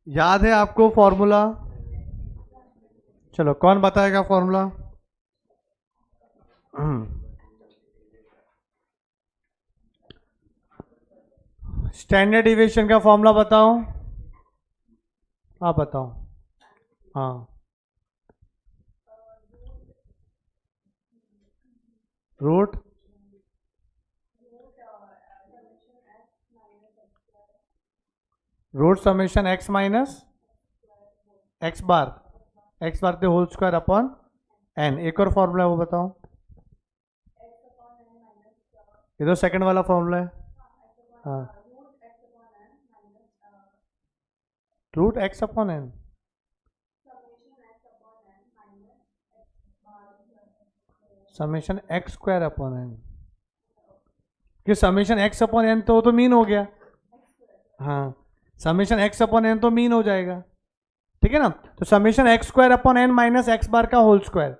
याद है आपको फॉर्मूला? चलो कौन बताएगा फॉर्मूला? स्टैंडर्ड डिविएशन का फॉर्मूला बताओ। आप बताओ। हाँ, root summation X minus X bar the whole square upon N. एक और फॉर्मूला है वो बताओ। ये तो सेकंड वाला फॉर्मूला है। हाँ, root X upon N. Summation X square upon N. कि समेशन एक्स अपॉन एन तो मीन हो गया। हाँ, समेशन एक्स अपॉन एन तो मीन हो जाएगा, ठीक है ना। तो summation X square upon N minus X bar का होल स्क्वायर,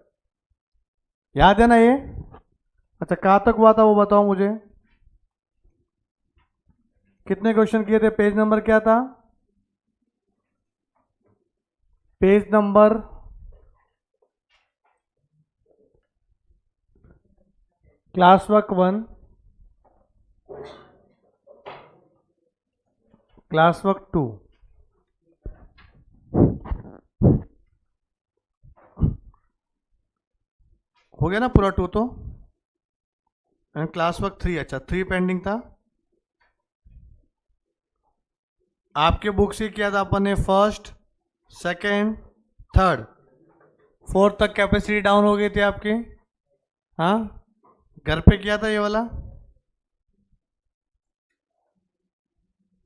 याद है ना ये? अच्छा, कहाँ तक हुआ था वो बताओ मुझे। कितने क्वेश्चन किए थे? पेज नंबर क्या था? Page number class work 1, class work 2। हो गया ना पूरा 2 तो? एंड क्लास वर्क 3, अच्छा 3 पेंडिंग था। आपके बुक से किया था अपन ने फर्स्ट, सेकेंड, थर्ड, फोर्थ तक कैपेसिटी डाउन हो गई थी आपकी। हाँ, घर पे किया था ये वाला?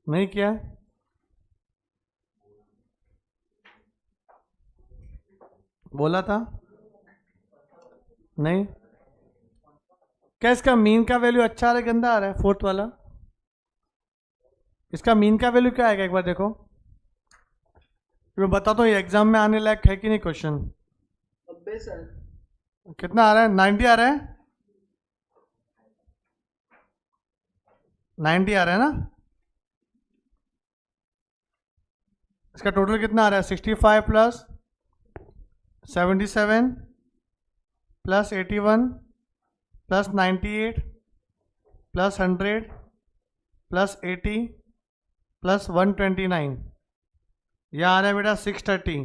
नहीं किया? बोला था नहीं? क्या इसका मीन का वैल्यू अच्छा आ रहा है गंदा आ रहा है फोर्थ वाला? इसका मीन का वैल्यू क्या आएगा एक बार देखो। मैं बताता हूँ ये एग्जाम में आने लायक है कि नहीं क्वेश्चन। 90 सर। कितना आ रहा है? 90 आ रहा है? 90 आ रहा है ना? इसका टोटल कितना आ रहा है? 65 plus 77 plus 81 plus 98 plus 100 plus 80 plus 129। यह आ रहा है बेटा 630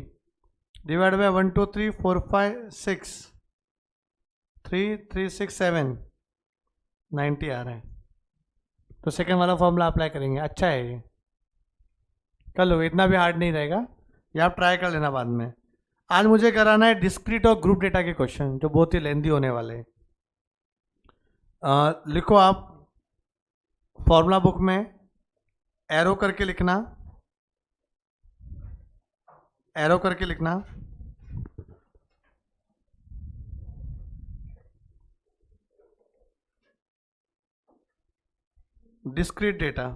डिवाइड बाई 1 2 3 4 5 6 3 3 6 7 90 आ रहा है। तो सेकंड वाला फॉर्मूला अप्लाई करेंगे। अच्छा है ये, कर लो, इतना भी हार्ड नहीं रहेगा। ये आप ट्राई कर लेना बाद में। आज मुझे कराना है डिस्क्रीट और ग्रुप डेटा के क्वेश्चन, जो बहुत ही लेंदी होने वाले हैं। लिखो आप फॉर्मूला बुक में, एरो करके लिखना, एरो करके लिखना। डिस्क्रीट डेटा,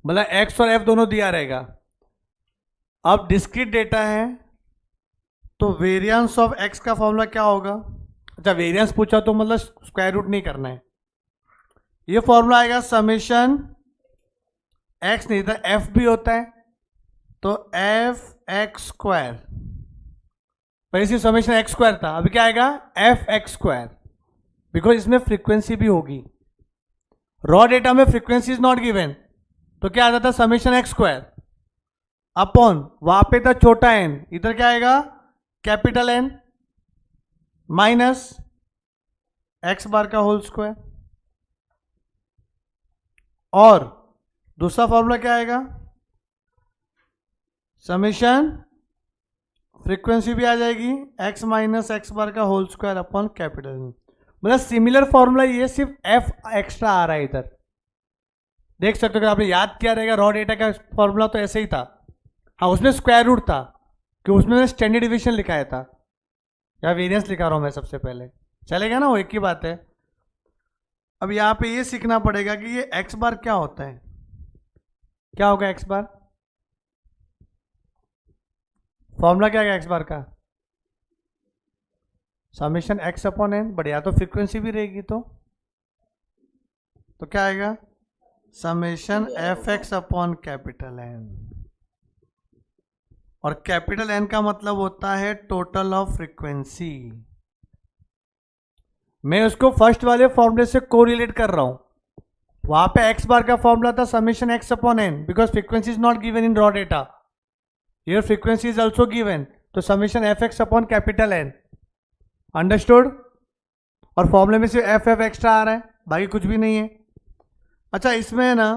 मतलब एक्स और एफ दोनों दिया रहेगा। अब डिस्क्रीट डेटा है तो वेरिएंस ऑफ एक्स का फॉर्मूला क्या होगा? अच्छा, वेरिएंस पूछा तो मतलब स्क्वायर रूट नहीं करना है। ये फॉर्मूला आएगा समेशन एक्स, नहीं था एफ भी होता है तो एफ एक्स स्क्वायर, पर इसी समेशन एक्स स्क्वायर था, अभी क्या आएगा? एफ एक्स स्क्वायर, बिकॉज इसमें फ्रीक्वेंसी भी होगी। रॉ डेटा में फ्रीक्वेंसी इज नॉट गिवन, तो क्या आ जाता? समेशन एक्स स्क्वायर अपॉन, वहां पे था छोटा एन, इधर क्या आएगा? Capital N minus X bar का होल स्क्वायर। और दूसरा फॉर्मूला क्या आएगा? समेशन फ्रीक्वेंसी भी आ जाएगी एक्स माइनस एक्स बार का whole square upon capital N. मतलब सिमिलर फॉर्मूला ये, सिर्फ एफ एक्स्ट्रा आ रहा है इधर। देख सकते हो, अगर आपने याद किया रहेगा रॉ डेटा का फॉर्मूला तो ऐसे ही था। हाँ, उसमें स्क्वायर रूट था कि उसमें स्टैंडर्ड डिवीजन लिखाया था, या वेरिएंस लिखा रहा हूं मैं सबसे पहले, चलेगा ना? वो एक ही बात है। अब यहाँ पे ये सीखना पड़ेगा कि ये एक्स बार क्या होता है। क्या होगा एक्स बार? फॉर्मूला क्या है एक्स बार का? Summation X upon N, but या तो फ्रीक्वेंसी भी रहेगी तो क्या आएगा, summation F x upon capital N, और कैपिटल एन का मतलब होता है टोटल ऑफ फ्रीक्वेंसी। मैं उसको फर्स्ट वाले फॉर्मूले से कोरिलेट कर रहा हूं, वहां पे एक्स बार का फॉर्मूला था summation X upon N, because frequency is not given in raw data, here frequency is also given, तो summation F x upon capital N, understood. और फॉर्मूले में सिर्फ एफ एफ एक्स्ट्रा आ रहा है, बाकी कुछ भी नहीं है। अच्छा, इसमें है ना,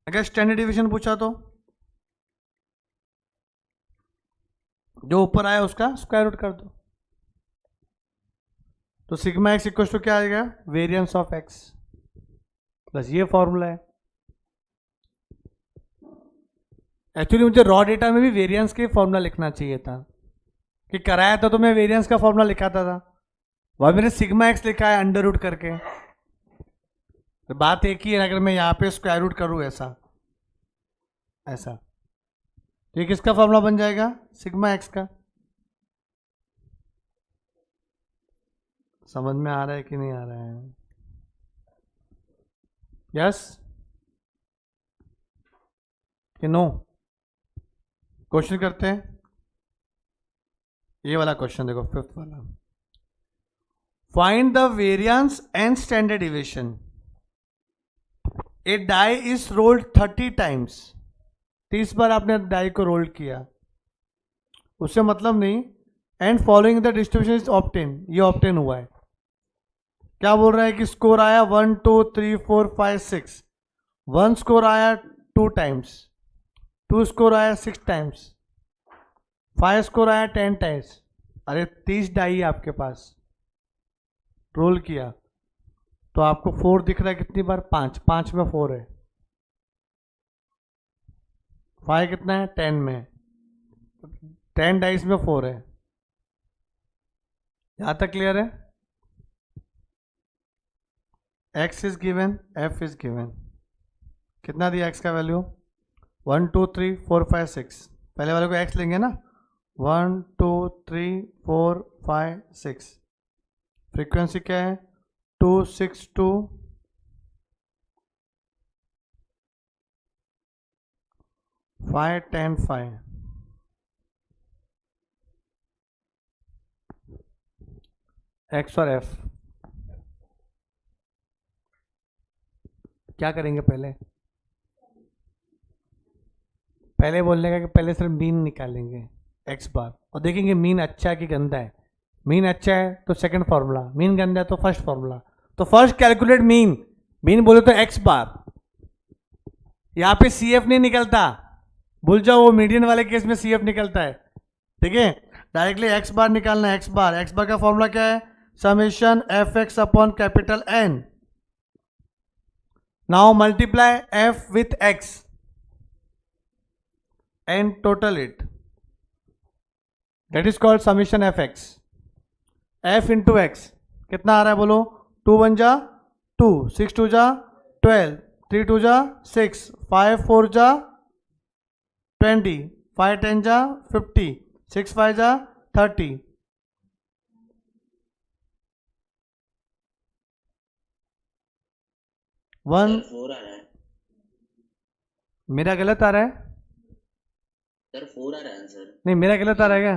अगर स्टैंडर्ड डिवीजन पूछा तो जो ऊपर आया उसका स्क्वायर रूट कर दो, तो सिग्मा एक्स इक्वल टू क्या आएगा, वेरिएंस ऑफ एक्स, बस ये फॉर्मूला है। एक्चुअली मुझे रॉ डेटा में भी वेरिएंस के फॉर्मूला लिखना चाहिए था, कि कराया था तो मैं वेरिएंस का फॉर्मूला लिखाता था, वह मैंने सिग्मा एक्स लिखा है अंडर रूट करके। तो बात एक ही है, अगर मैं यहाँ पे स्क्वायर रूट करूँ ऐसा ऐसा, तो ये किसका फॉर्मूला बन जाएगा, सिग्मा एक्स का। समझ में आ रहा है कि नहीं आ रहा है? यस कि नो? क्वेश्चन करते हैं, ये वाला क्वेश्चन देखो, फिफ्थ वाला, find the variance and standard deviation, a die is rolled 30 times, 30 बार आपने डाई को रोल किया, उससे मतलब नहीं, and following the distribution is obtain, ये ऑब्टेन हुआ है। क्या बोल रहा है कि स्कोर आया 1 2 3 4 5 6, 1 स्कोर आया 2 टाइम्स, 2 स्कोर आया 6 टाइम्स, 5 स्कोर आया 10 टाइम्स। अरे 30 डाई है आपके पास, रोल किया तो आपको 4 दिख रहा है, कितनी बार, 5, 5 में 4 है, 5 कितना है, 10 में, 10 डाइस में 4 है। यहां तक क्लियर है? x is given, f is given, कितना दिया x का वैल्यू, 1 2 3 4 5 6, पहले वाले को x लेंगे ना, 1 2 3 4 5 6, फ्रीक्वेंसी क्या है, 2 6 2 5 10 5, x और f क्या करेंगे, पहले बोलने का कि पहले सिर्फ मीन निकालेंगे x बार, और देखेंगे मीन अच्छा है कि गंदा है। मीन अच्छा है तो सेकंड फार्मूला, मीन गंदा है तो फर्स्ट फार्मूला। तो फर्स्ट कैलकुलेट मीन, मीन बोले तो x बार, यहाँ पे CF नहीं निकलता, भूल जाओ, वो मीडियन वाले केस में CF निकलता है, ठीक है। डायरेक्टली x बार निकालना है, x बार का फॉर्मूला क्या है, summation F x upon capital N, now multiply f with x and total it, that is called summation fx, f into x कितना आ रहा है बोलो, 2 1 जा 2, 6 2 जा 12, 3 2 जा 6, 5 4 जा 20, 5 10 जा 50, 6 5 जा 30, वन, 4 आ रहा है मेरा गलत आ रहा है, सर, 4 आ रहा है सर, नहीं मेरा गलत आ रहा है क्या,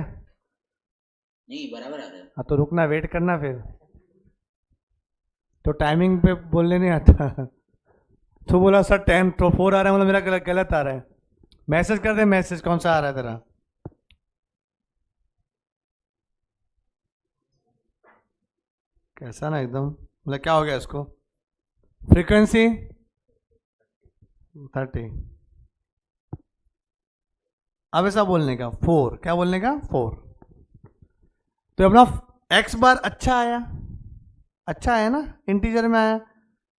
नहीं बराबर आ रहा है। हाँ तो रुकना, वेट करना, फिर तो टाइमिंग पे बोलने नहीं आता। तो बोला सर 10 तो 4 आ रहा है, मतलब मेरा गलत आ रहा है, मैसेज कर दे, मैसेज कौन सा आ रहा है तेरा, कैसा ना एकदम, मतलब क्या हो गया इसको, फ्रीक्वेंसी 30, अब ऐसा बोलने का 4, क्या बोलने का 4, तो अपना x बार अच्छा आया, अच्छा है ना, इंटीजर में आया।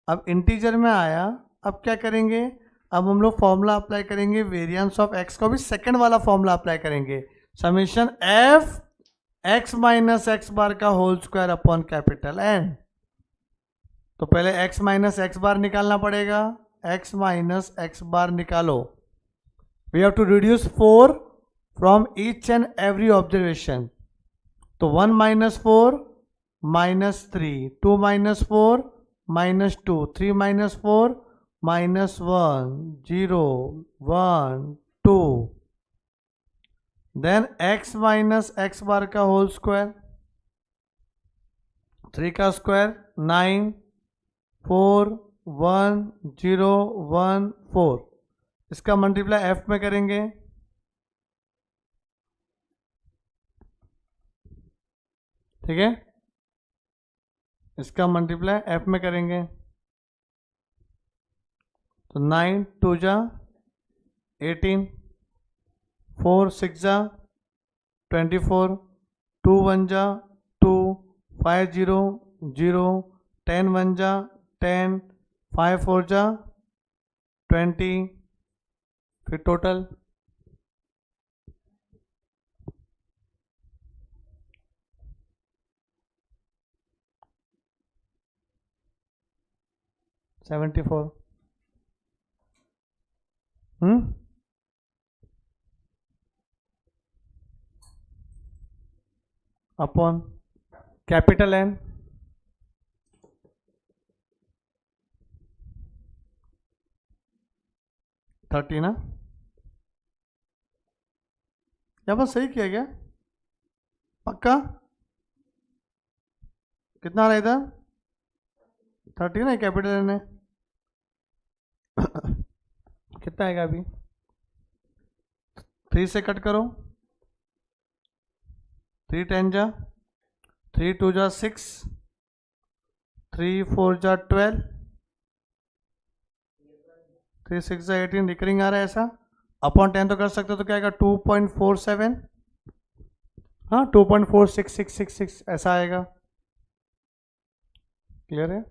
अब इंटीजर में आया, अब क्या करेंगे, अब हम लोग फॉर्मूला अप्लाई करेंगे वेरिएंस ऑफ x का भी सेकंड वाला फॉर्मूला अप्लाई करेंगे, summation f x minus X bar का whole square upon capital N। तो पहले x माइनस एक्स बार निकालना पड़ेगा, x माइनस एक्स बार निकालो, we have to reduce 4 from each and every observation, तो 1 minus 4 minus 3, 2 minus 4 minus 2, 3 minus 4 minus 1, 0, 1, 2, then x minus X bar का whole square, 3 का square 9, 4, 1, 0, 1, 4, इसका multiply f में करेंगे, ठीक है, इसका मल्टीप्लाई f में करेंगे, तो 9 2 जा 18, 4 6 जा 24, 2 1 जा 2, 5 0 0, 10 1 जा 10, 5 4 जा 20, फिर total 74, upon capital N, thirty ना, यहाँ पर सही किया गया, पक्का कितना आ रहा है इधर 30 ना, कैपिटल N है कितना आएगा अभी, 3 से कट करो, 3 10 जा, 3 2 जा 6, 3 4 जा 12, 3 6 जा 18, रिकरिंग आ रहा है ऐसा, अपॉन 10 तो कर सकते हो, तो क्या आएगा 2.47, हाँ 2.46666 ऐसा आएगा, क्लियर है।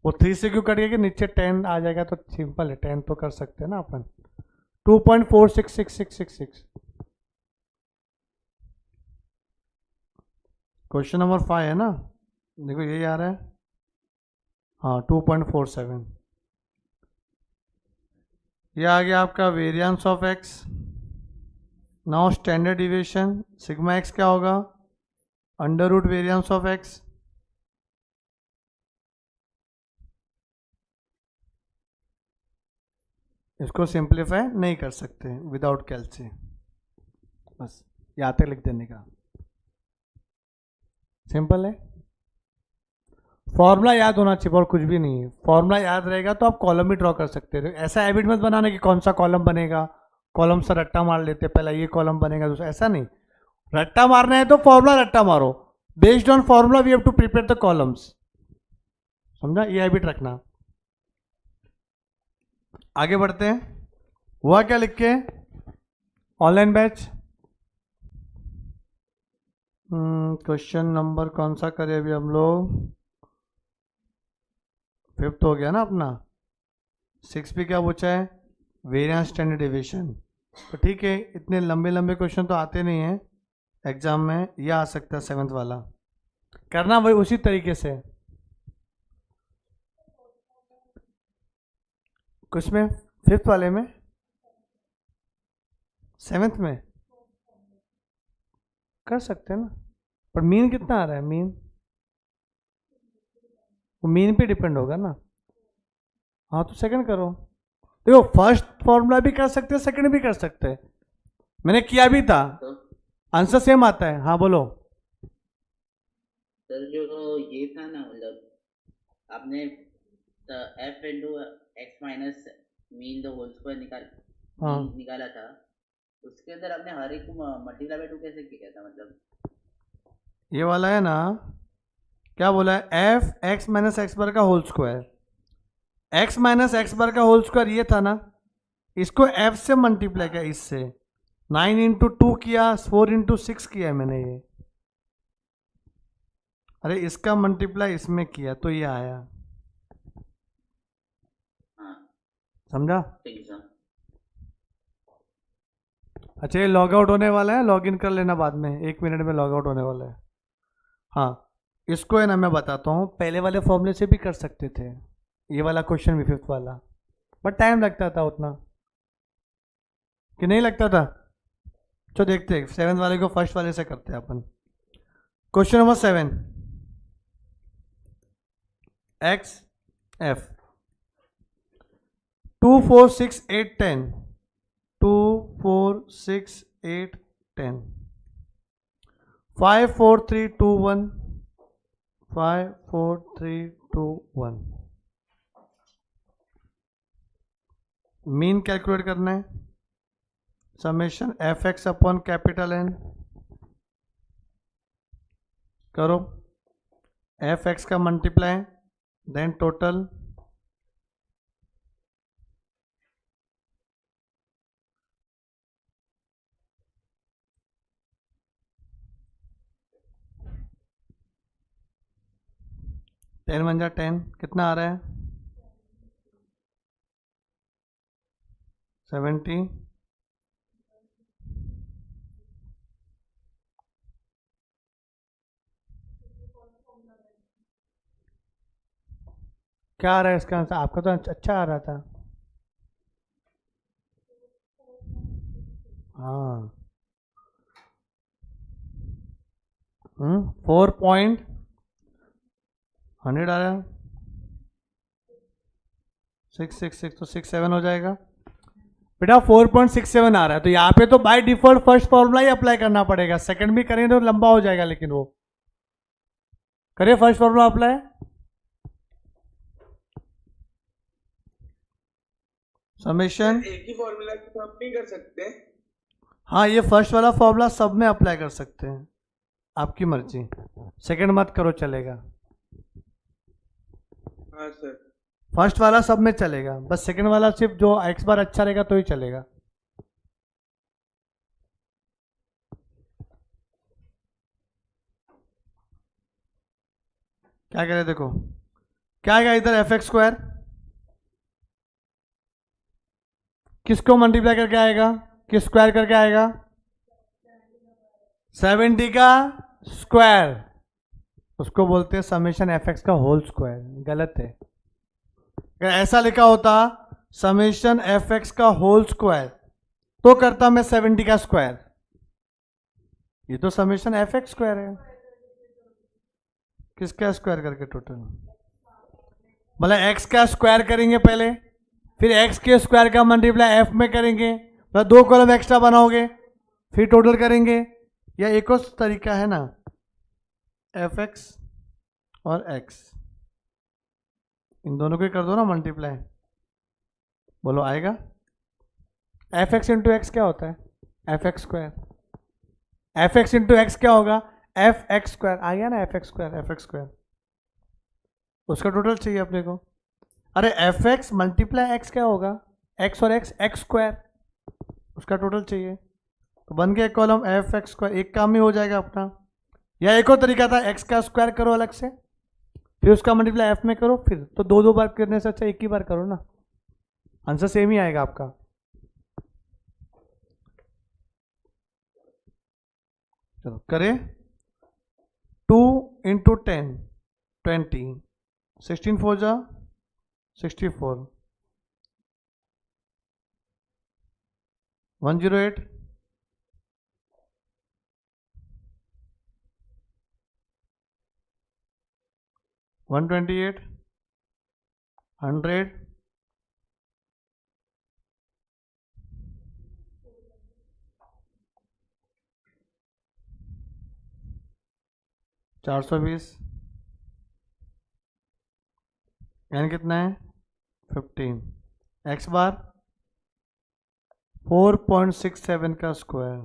वो 3 से क्यों कट गया कि नीचे 10 आ जाएगा, तो सिंपल है, 10 तो कर सकते हैं ना अपन, 2.46666। क्वेश्चन नंबर 5 है ना, देखो यही आ रहा है, हाँ 2.47, ये आ गया आपका variance of X. Now standard deviation sigma X क्या होगा, under root variance of X, इसको सिंप्लीफाई नहीं कर सकते विदाउट कैलसी, बस यहाँ तक लिख देने का, सिंपल है। फॉर्मूला याद होना चाहिए और कुछ भी नहीं है, फॉर्मूला याद रहेगा तो आप कॉलम भी ड्रॉ कर सकते हो, ऐसा हैबिट मत बनाना कि कौन सा कॉलम बनेगा, कॉलम से रट्टा मार लेते, पहला ये कॉलम बनेगा दूसरा, ऐसा नहीं, रट्टा मारना है तो फॉर्मूला रट्टा मारो, based on formula we have to prepare the columns, समझा, ये हैबिट रखना। आगे बढ़ते हैं, हुआ क्या लिख के, ऑनलाइन बैच, क्वेश्चन नंबर कौन सा करें अभी हम लोग, 5th हो गया ना अपना, 6 भी क्या पूछा है, वेरिएंस स्टैंडर्ड डिविएशन, तो ठीक है, इतने लंबे लंबे क्वेश्चन तो आते नहीं हैं एग्जाम में, यह आ सकता है 7th वाला, करना वही उसी तरीके से, कुछ में 5th वाले में, 7th में कर सकते हैं ना, पर मीन कितना आ रहा है, मीन वो मीन पे डिपेंड होगा ना, हाँ तो सेकंड करो, देखो फर्स्ट फॉर्मूला भी कर सकते हैं, सेकंड भी कर सकते हैं, मैंने किया भी था, तो आंसर सेम आता है, हाँ बोलो। सर जो ये था ना, मतलब आपने F into X minus mean the whole square हाँ निकाला था, उसके अंदर आपने हर एक को मल्टीप्लाई बाय 2 कैसे किया था, मतलब ये वाला है ना, क्या बोला है, F X minus X bar का whole square, X minus X bar का होल स्क्वायर ये था ना, इसको एफ से मल्टीप्लाई किया, इससे 9 इंटू 2 किया, 4 इंटू 6 किया मैंने ये, अरे इसका मल्टीप्लाई इसमें किया तो ये आया, हाँ समझा। ठीक है सर। अच्छा ये लॉग आउट होने वाला है, लॉग इन कर लेना बाद में, 1 मिनट में लॉग आउट होने वाला है। हाँ इसको है ना मैं बताता हूँ, पहले वाले फॉर्मूले से भी कर सकते थे, ये वाला क्वेश्चन भी 5th वाला, बट टाइम लगता था उतना कि नहीं लगता था। तो देखते हैं 7th वाले को फर्स्ट वाले से करते हैं अपन। Question number 7, X F 2 4 6 8 10 2 4 6 8 10 5 4 3 2 1 5 4 3 2 1। Mean calculate करना है, summation F x upon capital N करो, एफ एक्स का multiply then total ten one जा 10 कितना आ रहा है 70। क्या आ रहा है इसका आंसर? आपका तो अच्छा आ रहा था। हाँ 4.100 आ रहा है 666 तो 67 हो जाएगा बेटा। 4.67 आ रहा है तो यहाँ पे तो by default first formula he apply करना पड़ेगा, सेकंड भी करेंगे तो लंबा हो जाएगा, लेकिन वो करिए फर्स्ट फॉर्मूला अप्लाई। समेशन एक ही फॉर्मूला को आप नहीं कर सकते। हाँ ये फर्स्ट वाला फॉर्मूला सब में अप्लाई कर सकते हैं, आपकी मर्जी, सेकंड मत करो चलेगा। हाँ सर। फर्स्ट वाला सब में चलेगा, बस सेकंड वाला सिर्फ जो एक्स बार अच्छा रहेगा तो ही चलेगा। क्या कह रहे देखो, क्या आएगा इधर एफ एक्स स्क्वायर, किसको मल्टीप्लाई करके आएगा, किस स्क्वायर करके आएगा 70 का स्क्वायर, उसको बोलते हैं समेशन एफ एक्स का होल स्क्वायर। गलत है, अगर ऐसा लिखा होता समेशन एफ एक्स का होल स्क्वायर तो करता मैं 70 का स्क्वायर, ये तो समेशन एफ एक्स स्क्वायर है। किसका स्क्वायर करके टोटल, मतलब एक्स का स्क्वायर करेंगे पहले, फिर एक्स के स्क्वायर का मल्टीप्लाई एफ में करेंगे, मतलब 2 कॉलम एक्स्ट्रा बनाओगे, फिर टोटल करेंगे। या एक और तरीका है ना, एफ एक्स और एक्स इन दोनों को ही कर दो ना मल्टीप्लाई, बोलो आएगा। एफ एक्स इंटू एक्स क्या होता है F X square, F x into x क्या होगा एफ एक्स स्क्वायर, आ गया ना F X square, F X square उसका टोटल चाहिए अपने को। अरे एफ एक्स मल्टीप्लाई एक्स क्या होगा एक्स और एक्स, एक्स स्क्वायर, उसका टोटल चाहिए, तो बन गया एक कॉलम एफ एक्स स्क्वायर, एक काम ही हो जाएगा अपना। या एक और तरीका था एक्स का स्क्वायर करो अलग से, फिर उसका मल्टीप्लाई एफ में करो, फिर तो 2 बार करने से अच्छा एक ही बार करो ना, आंसर सेम ही आएगा आपका। चलो करें 2 इंटू 10 20 16 4 जा 64 108 128 100 420 एन कितना है 15, एक्स बार 4.67 का स्क्वायर,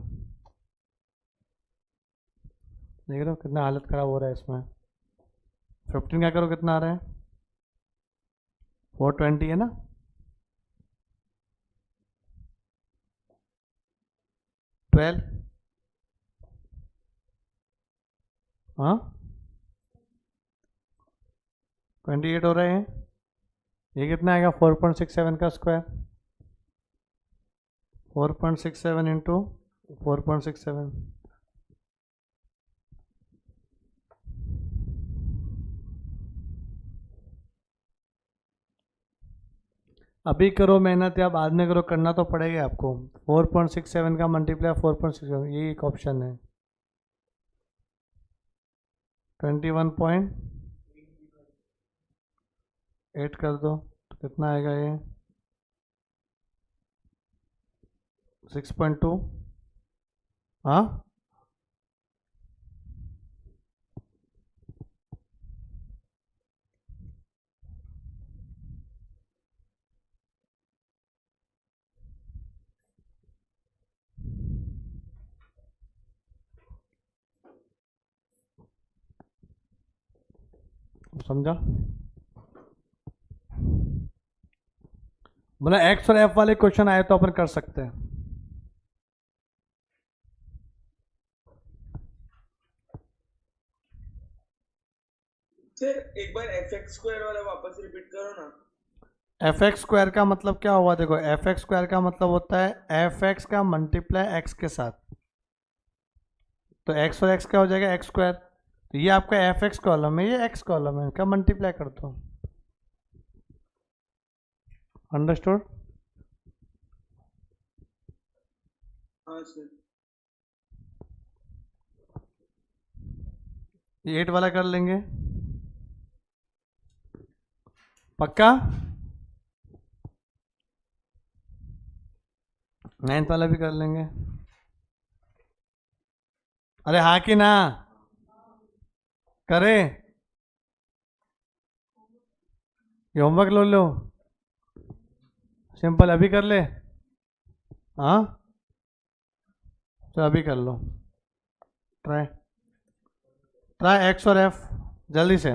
देख रहे हो कितना हालत खराब हो रहा है इसमें। 15 क्या करो कितना आ रहा है 420 है ना, ट्वेल्व, हाँ 28 हो रहे हैं, ये कितना आएगा 4.67 का स्क्वायर, 4.67 इंटू 4.67, अभी करो मेहनत या बाद में करो, करना तो पड़ेगा आपको। 4.67 का मल्टीप्लाई 4.67, ये एक ऑप्शन है। 21.8 कर दो तो कितना आएगा ये 6.2। हाँ समझा? मतलब एक्स और एफ वाले क्वेश्चन आए तो अपन कर सकते हैं। सर एक बार एफ एक्स स्क्वायर वाला वापस रिपीट करो ना। एफ एक्स स्क्वायर का मतलब क्या हुआ? देखो एफ एक्स स्क्वायर का मतलब होता है एफ एक्स का मल्टीप्लाई एक्स के साथ, तो एक्स और एक्स क्या हो जाएगा एक्स स्क्वायर। तो ये आपका एफ एक्स कॉलम है, ये एक्स कॉलम है, इनका मल्टीप्लाई कर दो। अंडरस्टूड? हाँ सर। ये 8 वाला कर लेंगे पक्का? 9 वाला भी कर लेंगे। अरे हाँ कि ना करे? ये होमवर्क लो लो, सिंपल अभी कर ले। हाँ तो अभी कर लो, ट्राई ट्राई एक्स और एफ जल्दी से।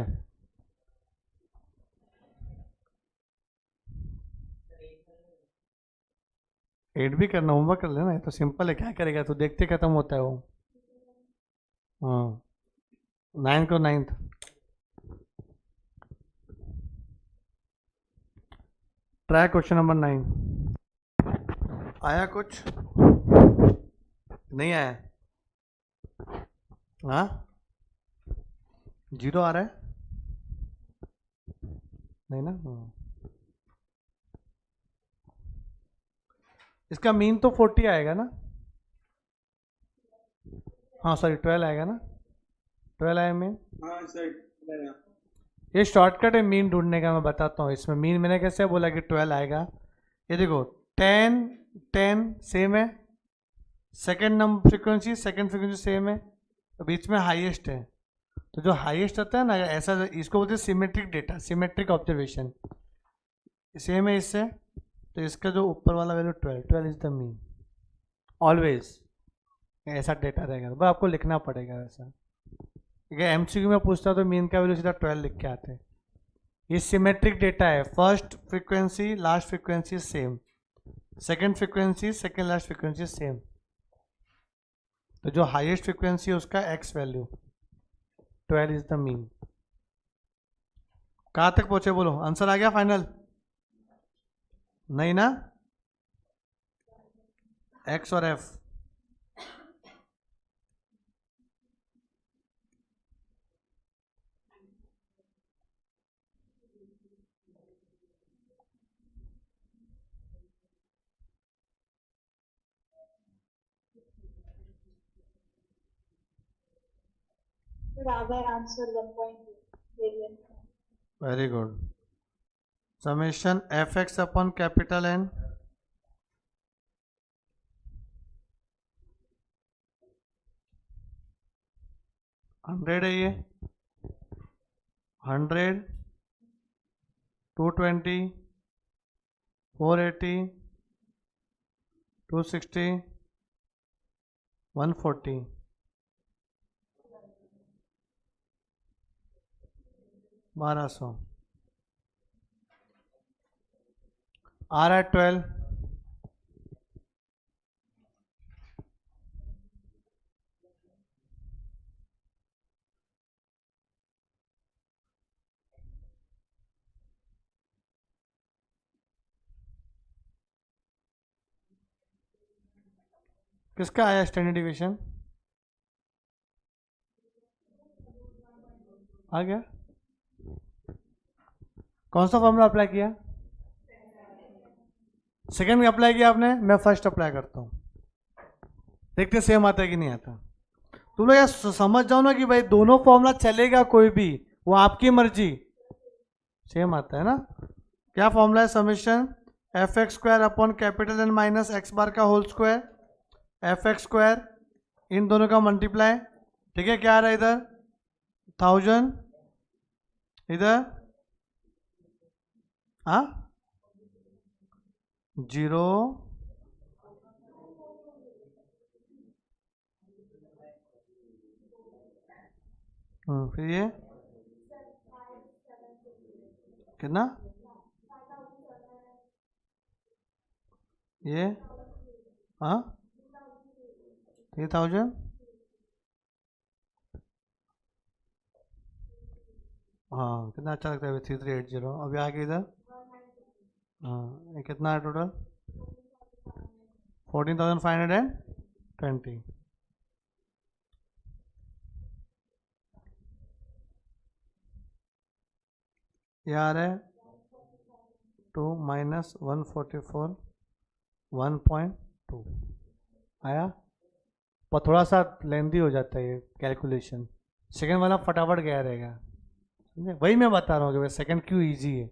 एट भी करना, होमवर्क कर लेना, ये तो सिंपल है, क्या करेगा तो देखते खत्म होता है वो। हाँ 9 को 9th। Try question number 9। आया कुछ? नहीं आया? हाँ 0 आ रहा है? नहीं ना? इसका मीन तो 40 आएगा ना? हाँ सॉरी 12 आएगा ना? 12 आया मीन। हाँ सर। ये शॉर्टकट है मीन ढूंढने का, मैं बताता हूँ। इसमें मीन मैंने कैसे बोला कि 12 आएगा? ये देखो 10 10 सेम है, सेकंड नंबर फ्रीक्वेंसी सेम है, तो बीच में हाईएस्ट है। तो जो हाईएस्ट होता है ना, ऐसा इसको बोलते हैं symmetric data, symmetric observation. Same है इससे, तो इसका जो ऊपर वाला value 12 is the mean always. ऐसा डेटा रहेगा, बस आपको लिखना पड़ेगा वैसा। ठीक है, एमसीक्यू में पूछता तो मीन का वैल्यू सीधा 12 लिख के आते हैं। ये सिमेट्रिक डेटा है, first frequency last frequency same, second frequency second last frequency same. तो जो हाईएस्ट फ्रीक्वेंसी है उसका x value 12 is the mean. कहाँ तक पहुंचे बोलो? आंसर आ गया फाइनल? नहीं ना? एक्स और F Rather answer 1.2 variance. Very good. Summation F x upon capital N hundred है, ये 100 220 480 260 140 1200 आ रहा है 12। किसका आया स्टैंडर्ड डिविएशन? आ गया? कौन सा फॉर्मूला अप्लाई किया? सेकंड अप्लाई किया आपने, मैं फर्स्ट अप्लाई करता हूँ, देखते सेम आता है कि नहीं आता। तुम लोग यार समझ जाओ ना कि भाई दोनों फॉर्मूला चलेगा कोई भी, वो आपकी मर्जी, सेम आता है ना। क्या फॉर्मूला है? Summation F X square upon capital N minus X bar का whole square, F X square इन दोनों का मल्टीप्लाई, ठीक है। क्या आ रहा है इधर? 1000, इधर हाँ 0, फिर ये कितना? ये हाँ 3000, हाँ कितना अच्छा लगता है 3380। अभी आगे इधर हाँ ये कितना है टोटल? 14,520। ये आ रहा है 2 माइनस 144 1.2 आया। पर थोड़ा सा लेंदी हो जाता है ये कैलकुलेशन, सेकंड वाला फटाफट गया रहेगा, समझे? वही मैं बता रहा हूँ कि भाई सेकंड क्यों इजी है।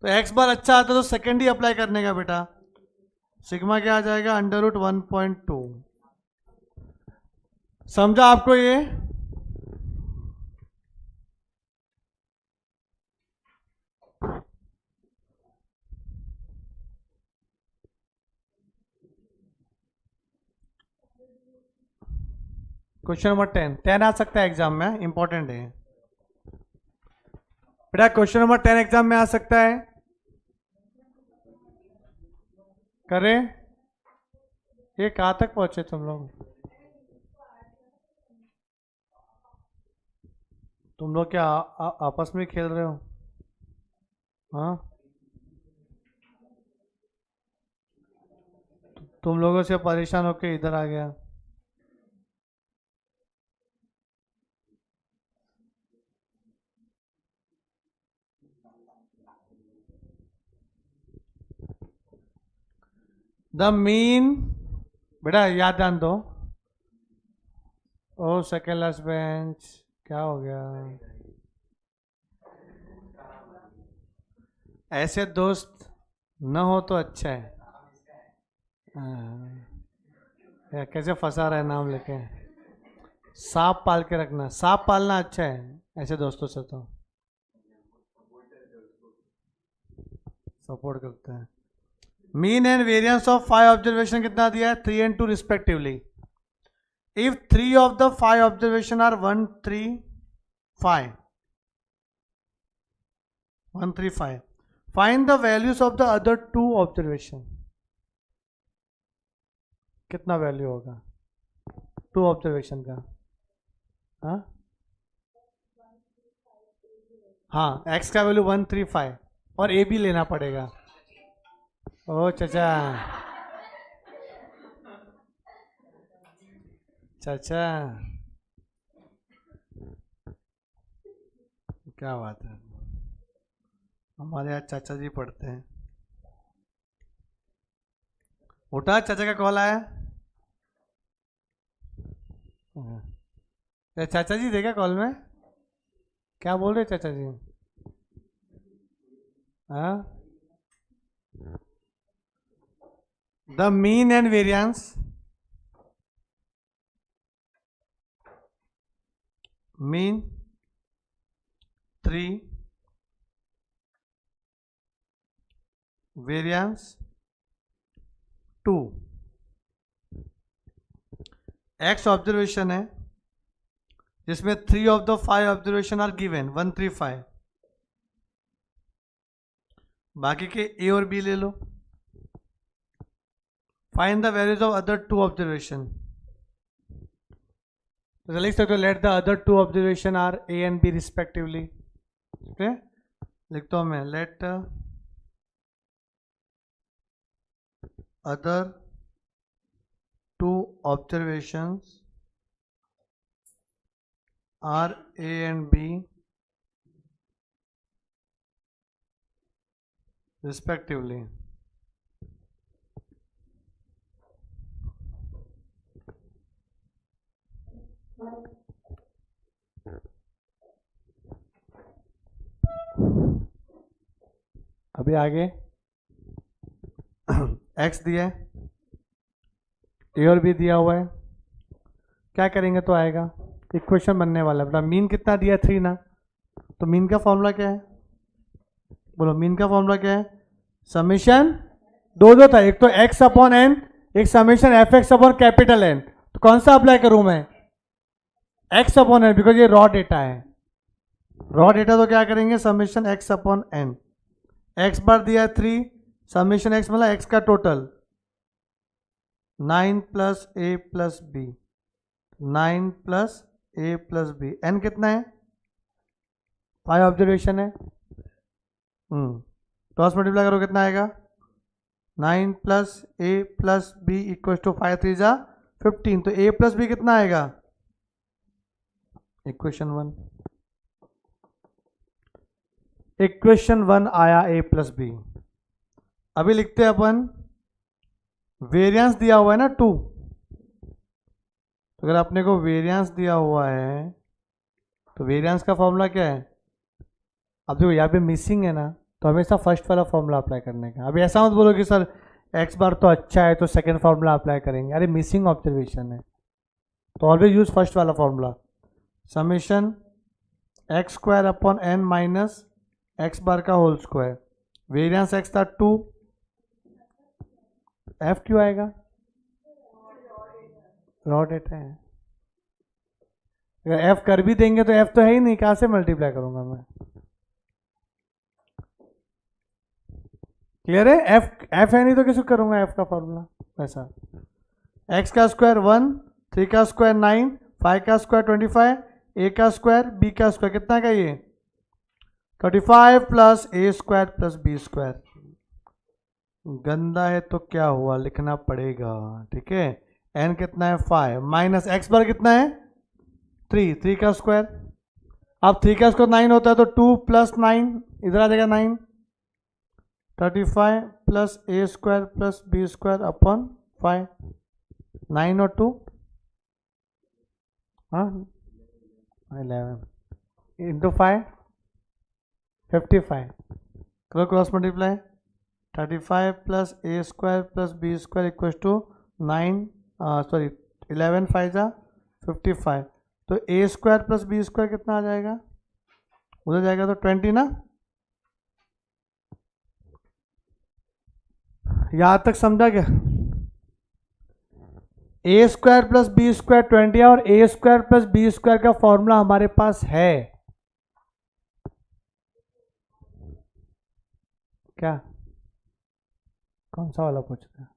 तो एक्स बार अच्छा आता है तो सेकंड ही अप्लाई करने का बेटा। सिग्मा क्या आ जाएगा? √1.2। समझा आपको ये? क्वेश्चन नंबर 10 आ सकता है एग्जाम में, इंपॉर्टेंट है बेटा। क्वेश्चन नंबर 10 एग्जाम में आ सकता है, करें। ये कहाँ तक पहुंचे तुम लोग? तुम लोग क्या आपस में खेल रहे हो? हाँ तुम लोगों से परेशान होके इधर आ गया। द मीन, बेटा याद ध्यान दो। ओ सेकेंड लास्ट बेंच, क्या हो गया? ऐसे दोस्त न हो तो अच्छा है। यार कैसे फंसा रहा है नाम लेके। सांप पाल के रखना, सांप पालना अच्छा है ऐसे दोस्तों से, तो सपोर्ट करते हैं। Mean and variance of 5 observation कितना दिया है? 3 and 2 respectively. If 3 of the 5 observation are 135 135, find the values of the other 2 observation. कितना वैल्यू होगा 2 ऑब्जर्वेशन का? हाँ एक्स का वैल्यू 135 और ए भी लेना पड़ेगा। ओ चाचा, चाचा क्या बात है, हमारे यहाँ चाचा जी पढ़ते हैं। उठा, चाचा का कॉल आया। चाचा जी देखा कॉल में? क्या बोल रहे चाचा जी? हाँ the mean and variance, mean 3, variance 2। X observation है जिसमें 3 of the 5 observation are given 135, बाकी के ए और बी ले लो। Find the values of other 2 observation. तो लिख सकते हो let the other 2 observation are A and B respectively. Okay, लिखता हूं मैं, let other 2 observations are A and B respectively. अभी आगे x दिया है, a और b दिया हुआ है, क्या करेंगे तो आएगा इक्वेशन बनने वाला है। बेटा मीन कितना दिया है 3 ना, तो मीन का फॉर्मूला क्या है, बोलो मीन का फॉर्मूला क्या है, समेशन दो था, एक तो x अपॉन n, एक summation F x upon capital N. तो कौन सा अप्लाई करूं मैं, x अपॉन एन, बिकॉज ये रॉ डेटा है, रॉ डेटा तो क्या करेंगे summation x upon N. X bar दिया है 3, समेशन x मतलब x का total 9 plus A plus B, 9 plus A plus B, N कितना है 5 ऑब्जर्वेशन है, क्रॉस मल्टीप्लाई करो कितना आएगा 9 plus A plus B equal to 5 3 जा 15, तो ए प्लस बी कितना आएगा इक्वेशन 1, इक्वेशन 1 आया a प्लस बी। अभी लिखते हैं अपन वेरिएंस दिया हुआ है ना 2, तो अगर अपने को वेरिएंस दिया हुआ है तो वेरिएंस का फॉर्मूला क्या है, अब देखो यहाँ पे मिसिंग है ना, तो हमेशा फर्स्ट वाला फॉर्मूला अप्लाई करने का। अभी ऐसा मत बोलो कि सर एक्स बार तो अच्छा है तो सेकंड फॉर्मूला अप्लाई करेंगे, अरे मिसिंग ऑब्जर्वेशन है तो ऑलवेज यूज फर्स्ट वाला formula, summation X square upon N minus X bar का होल स्क्वायर, वेरिएंस एक्स था 2, एफ क्यों आएगा, रॉ डेटा है, अगर एफ कर भी देंगे तो एफ तो है ही नहीं, कहाँ से मल्टीप्लाई करूंगा मैं, क्लियर है, एफ है नहीं तो किसको करूंगा एफ का फॉर्मूला, ऐसा एक्स का स्क्वायर 1, 3 का स्क्वायर 9, 5 का स्क्वायर 25, ए का स्क्वायर बी का स्क्वायर कितना का ये 35 plus A square plus B square, गंदा है तो क्या हुआ लिखना पड़ेगा, ठीक है, एन कितना है 5 माइनस एक्स बार कितना है 3, 3 का स्क्वायर, अब 3 का स्क्वायर 9 होता है तो 2 प्लस 9 इधर आ जाएगा 9, 35 plus A square plus B square upon 5, 9 और 2 हाँ 11 इंटू 5 55, करो cross multiply, 35 plus A square plus B square equal to 11 5 जा 55, तो A square plus B square कितना आ जाएगा, उधर जाएगा तो 20 ना, यहां तक समझा क्या, ए स्क्वायर प्लस बी स्क्वायर 20 और ए स्क्वायर प्लस बी स्क्वायर का फॉर्मूला हमारे पास है क्या, कौन सा वाला पूछ रहे हैं,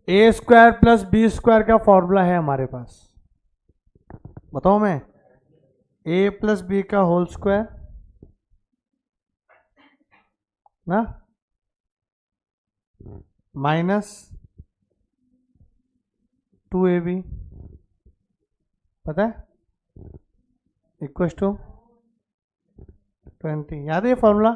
ए स्क्वायर प्लस बी स्क्वायर का फॉर्मूला है हमारे पास, बताओ मैं, ए प्लस बी का होल स्क्वायर ना माइनस 2ab पता है इक्वल टू 20, याद है ये फॉर्मूला,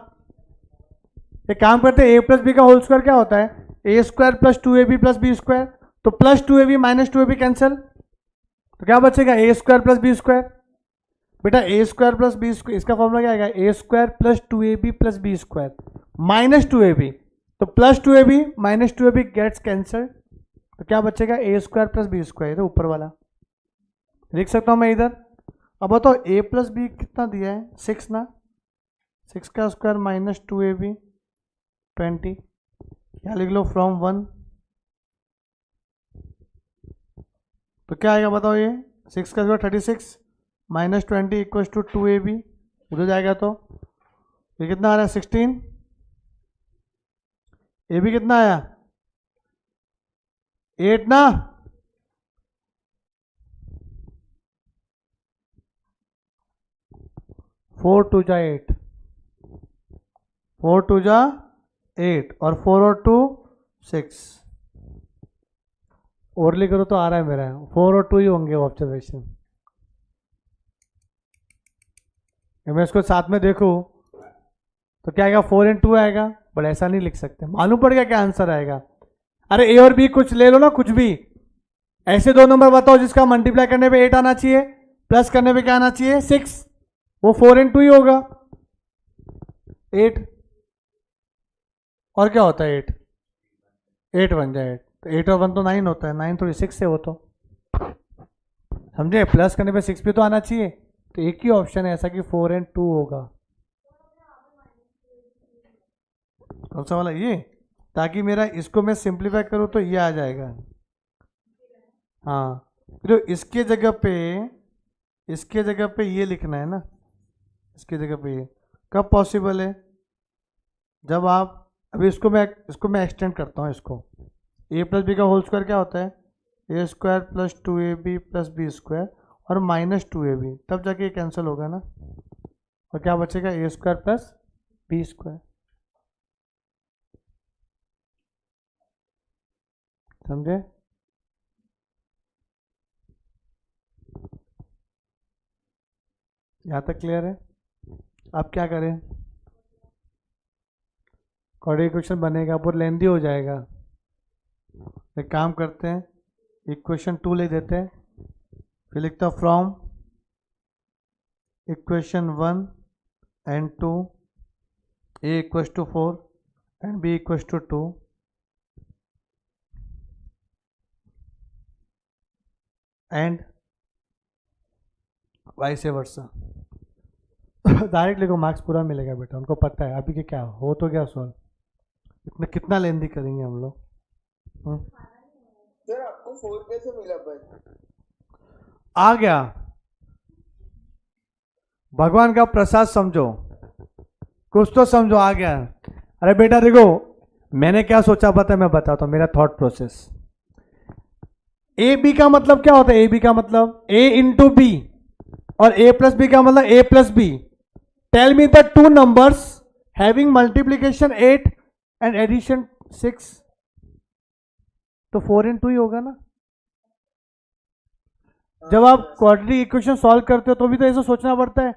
ये काम करते हैं, ए प्लस बी का होल स्क्वायर क्या होता है A square plus 2ab plus B square, तो plus 2ab minus 2ab cancel, तो क्या बचेगा A square plus B square, बेटा A square plus B square इसका फॉर्मूला क्या आएगा A square plus 2ab plus B square minus 2ab, तो plus 2ab minus 2ab gets cancel, तो क्या बचेगा A square plus B square, ऊपर वाला लिख सकता हूं मैं इधर। अब बताओ ए प्लस बी कितना दिया है 6 ना, 6 का स्क्वायर माइनस 2ab 20, क्या लिख लो फ्रॉम 1, तो क्या आएगा बताओ ये 6 का square 36 minus 20 equal to 2ab, उधर जाएगा तो ये कितना आ रहा है 16, ए भी कितना आया 8 ना, फोर टू जा 8, 4 2 जा 8 और 4 और 2 6, ओरली करो तो आ रहा है मेरा 4 और 2 ही होंगे ऑब्जर्वेशन, मैं इसको साथ में देखूं तो क्या आएगा 4 and 2 आएगा, बट ऐसा नहीं लिख सकते, मालूम पड़ गया क्या आंसर आएगा। अरे ए और बी कुछ ले लो ना, कुछ भी। ऐसे दो नंबर बताओ जिसका मल्टीप्लाई करने पे 8 आना चाहिए, प्लस करने पे क्या आना चाहिए 6, वो 4 into ही होगा 8। और क्या होता है 8, 8 बन जाए 8, तो 8 और 1 तो 9 होता है, 9 थोड़ी 6 है वो तो, समझे। प्लस करने पे 6 भी तो आना चाहिए, तो एक ही ऑप्शन है ऐसा कि 4 and 2 होगा। कौन सा वाला, ये, ताकि मेरा इसको मैं सिंप्लीफाई करूँ तो ये आ जाएगा। हाँ, तो इसके जगह पे ये लिखना है ना, इसके जगह पे ये कब पॉसिबल है, जब आप, अभी इसको मैं एक्सटेंड करता हूँ इसको। ए प्लस बी का होल स्क्वायर क्या होता है, A square plus 2ab plus B square और माइनस 2ab, तब जाके ये कैंसिल होगा ना, और क्या बचेगा A square plus B square. समझे। यहाँ तक क्लियर है। अब क्या करें, कोऑर्डिनेट इक्वेशन बनेगा बहुत लेंदी हो जाएगा, एक काम करते हैं, इक्वेशन 2 लिख देते हैं, फिर लिखता हूँ from equation 1 and 2 a equals to 4 and b equals to 2 and vice versa. Direct लिखो, मार्क्स पूरा मिलेगा बेटा, उनको पता है अभी के क्या हो तो गया सॉल्व, इतना कितना लेंदी करेंगे हम लोग। सर आपको 4 कैसे मिला पर? आ गया, भगवान का प्रसाद समझो, कुछ तो समझो, आ गया। अरे बेटा देखो, मैंने क्या सोचा पता है, मैं बताता हूँ मेरा थॉट प्रोसेस। ए बी का मतलब क्या होता है, ए बी का मतलब ए इंटू बी, और ए प्लस बी का मतलब A plus B. Tell me the two numbers having multiplication 8 and addition 6, तो 4 and 2 ही होगा ना। जब आप क्वाड्रेटिक इक्वेशन सॉल्व करते हो तो भी तो ऐसा सोचना पड़ता है,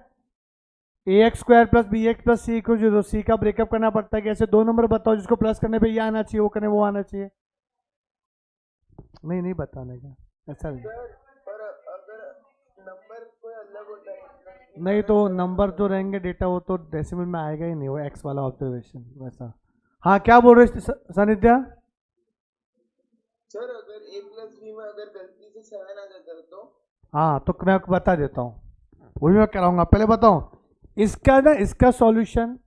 A X square plus B X plus C equal to, C का ब्रेकअप करना पड़ता है कि ऐसे दो नंबर बताओ जिसको प्लस करने पे ये आना चाहिए, वो करने वो आना चाहिए। नहीं बताने का ऐसा नहीं। पर अगर नंबर कोई अलग होता है नहीं तो नंबर जो रहेंगे डेटा वो तो डेसिमल में आएगा ही नहीं, वो एक्स वाला ऑब्जर्वेशन वैसा। हाँ क्या बोल रहे सानिध्या। सर अगर a प्लस बी में अगर गलती से 7 आ जाता है तो? हाँ तो मैं आपको बता देता हूँ, वही मैं कराऊंगा। पहले बताओ इसका ना, इसका सॉल्यूशन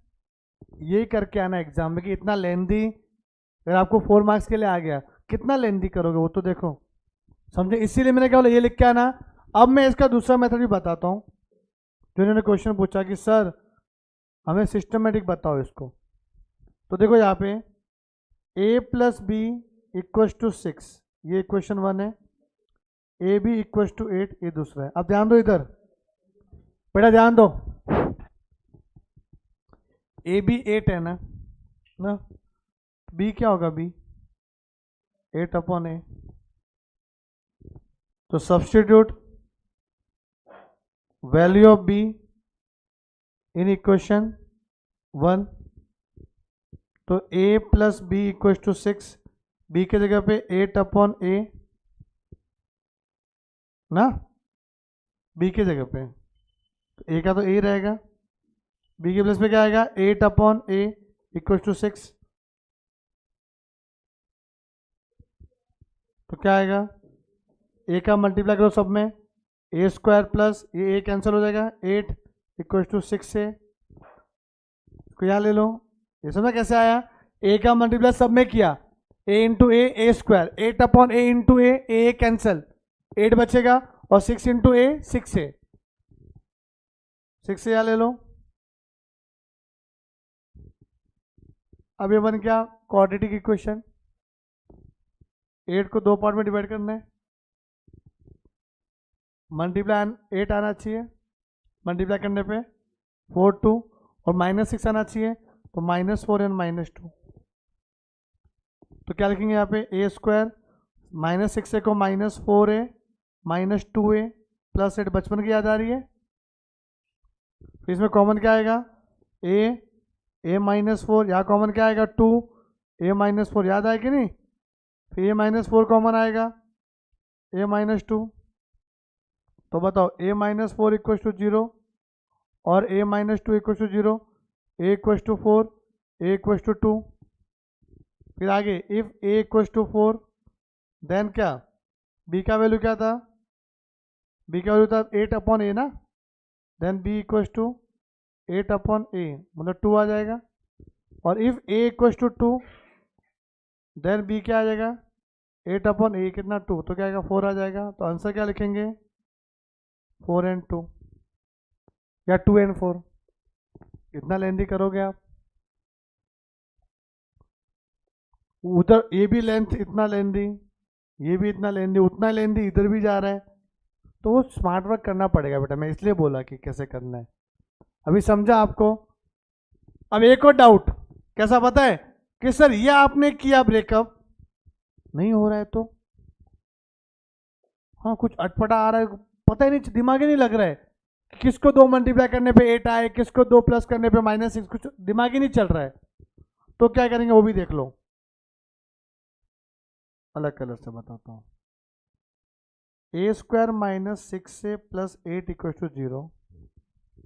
ये करके आना एग्जाम में कि इतना लेंदी, अगर आपको 4 मार्क्स के लिए आ गया कितना लेंदी करोगे वो तो देखो, समझे। इसीलिए मैंने क्या बोला, ये लिख के आना। अब मैं इसका दूसरा मेथड भी बताता हूँ, जो इन्होंने क्वेश्चन पूछा कि सर हमें सिस्टमेटिक बताओ इसको। तो देखो यहाँ पे a plus B equals to 6, ये इक्वेशन 1 है, ए बी इक्वल्स टू 8 ये दूसरा है। अब ध्यान दो इधर, बेटा ध्यान दो, ए बी 8 है ना, बी क्या होगा, बी 8 अपॉन ए। तो substitute value of B in equation 1, तो a plus B equal to 6, B के जगह पे 8 अपॉन ए ना, बी के जगह पे तो ए का तो ए रहेगा, बी के प्लस पे क्या आएगा 8 अपॉन ए इक्वल टू 6, तो क्या आएगा ए का मल्टीप्लाई करो सब में, ए स्क्वायर प्लस ये ए कैंसिल हो जाएगा, 8 इक्वल टू 6 से इसको यहाँ ले लो। ये समझा कैसे आया, ए का मल्टीप्लाई सब में किया, ए इंटू ए स्क्वायर, 8 अपॉन ए इंटू ए कैंसिल, 8 बचेगा, और 6 इंटू ए 6 से यहाँ ले लो। अब ये बन गया क्वाड्रेटिक इक्वेशन। 8 को 2 पार्ट में डिवाइड करना है, मल्टीप्लाई 8 आना चाहिए, मल्टीप्लाई करने पे 4 2, और -6 आना चाहिए, तो -4 एंड -2। तो क्या लिखेंगे यहाँ पे, ए स्क्वायर -6 को -4a -2a प्लस 8, बचपन की याद आ रही है। फिर इसमें कॉमन क्या आएगा, a -4, यहाँ कॉमन क्या आएगा 2, a -4 याद आए कि नहीं, फिर ए माइनस 4 कॉमन आएगा, ए माइनस 2, तो बताओ ए माइनस 4 इक्वल टू 0 और A minus 2 equal to 0, A equal to 4, A equal to 2। फिर आगे if A equal to 4 then क्या, बी का वैल्यू क्या था, बी का वैल्यू था 8 अपॉन ए ना, then B equal to 8 upon A मतलब 2 आ जाएगा। और if A equal to 2 then B क्या आ जाएगा, 8 अपॉन ए कितना 2, तो क्या आएगा 4 आ जाएगा। तो आंसर क्या लिखेंगे, 4 and 2 या 2 and 4। इतना लेंदी करोगे आप, उधर ये भी लेंथ इतना लेंदी, ये भी इतना लेंदी, उतना लेंदी इधर भी जा रहा है, तो वो स्मार्ट वर्क करना पड़ेगा बेटा। मैं इसलिए बोला कि कैसे करना है, अभी समझा आपको। अब एक और डाउट, कैसा पता है कि सर ये आपने किया ब्रेकअप नहीं हो रहा है तो, हाँ कुछ अटपटा आ रहा है, पता ही नहीं, दिमाग ही नहीं लग रहा है कि किसको 2 मल्टीप्लाई करने पे 8 आए, किसको 2 प्लस करने पे -6, कुछ दिमाग ही नहीं चल रहा है, तो क्या करेंगे वो भी देख लो। अलग कलर से बताता हूँ, ए स्क्वायर माइनस 6 से प्लस 8 इक्वल टू 0,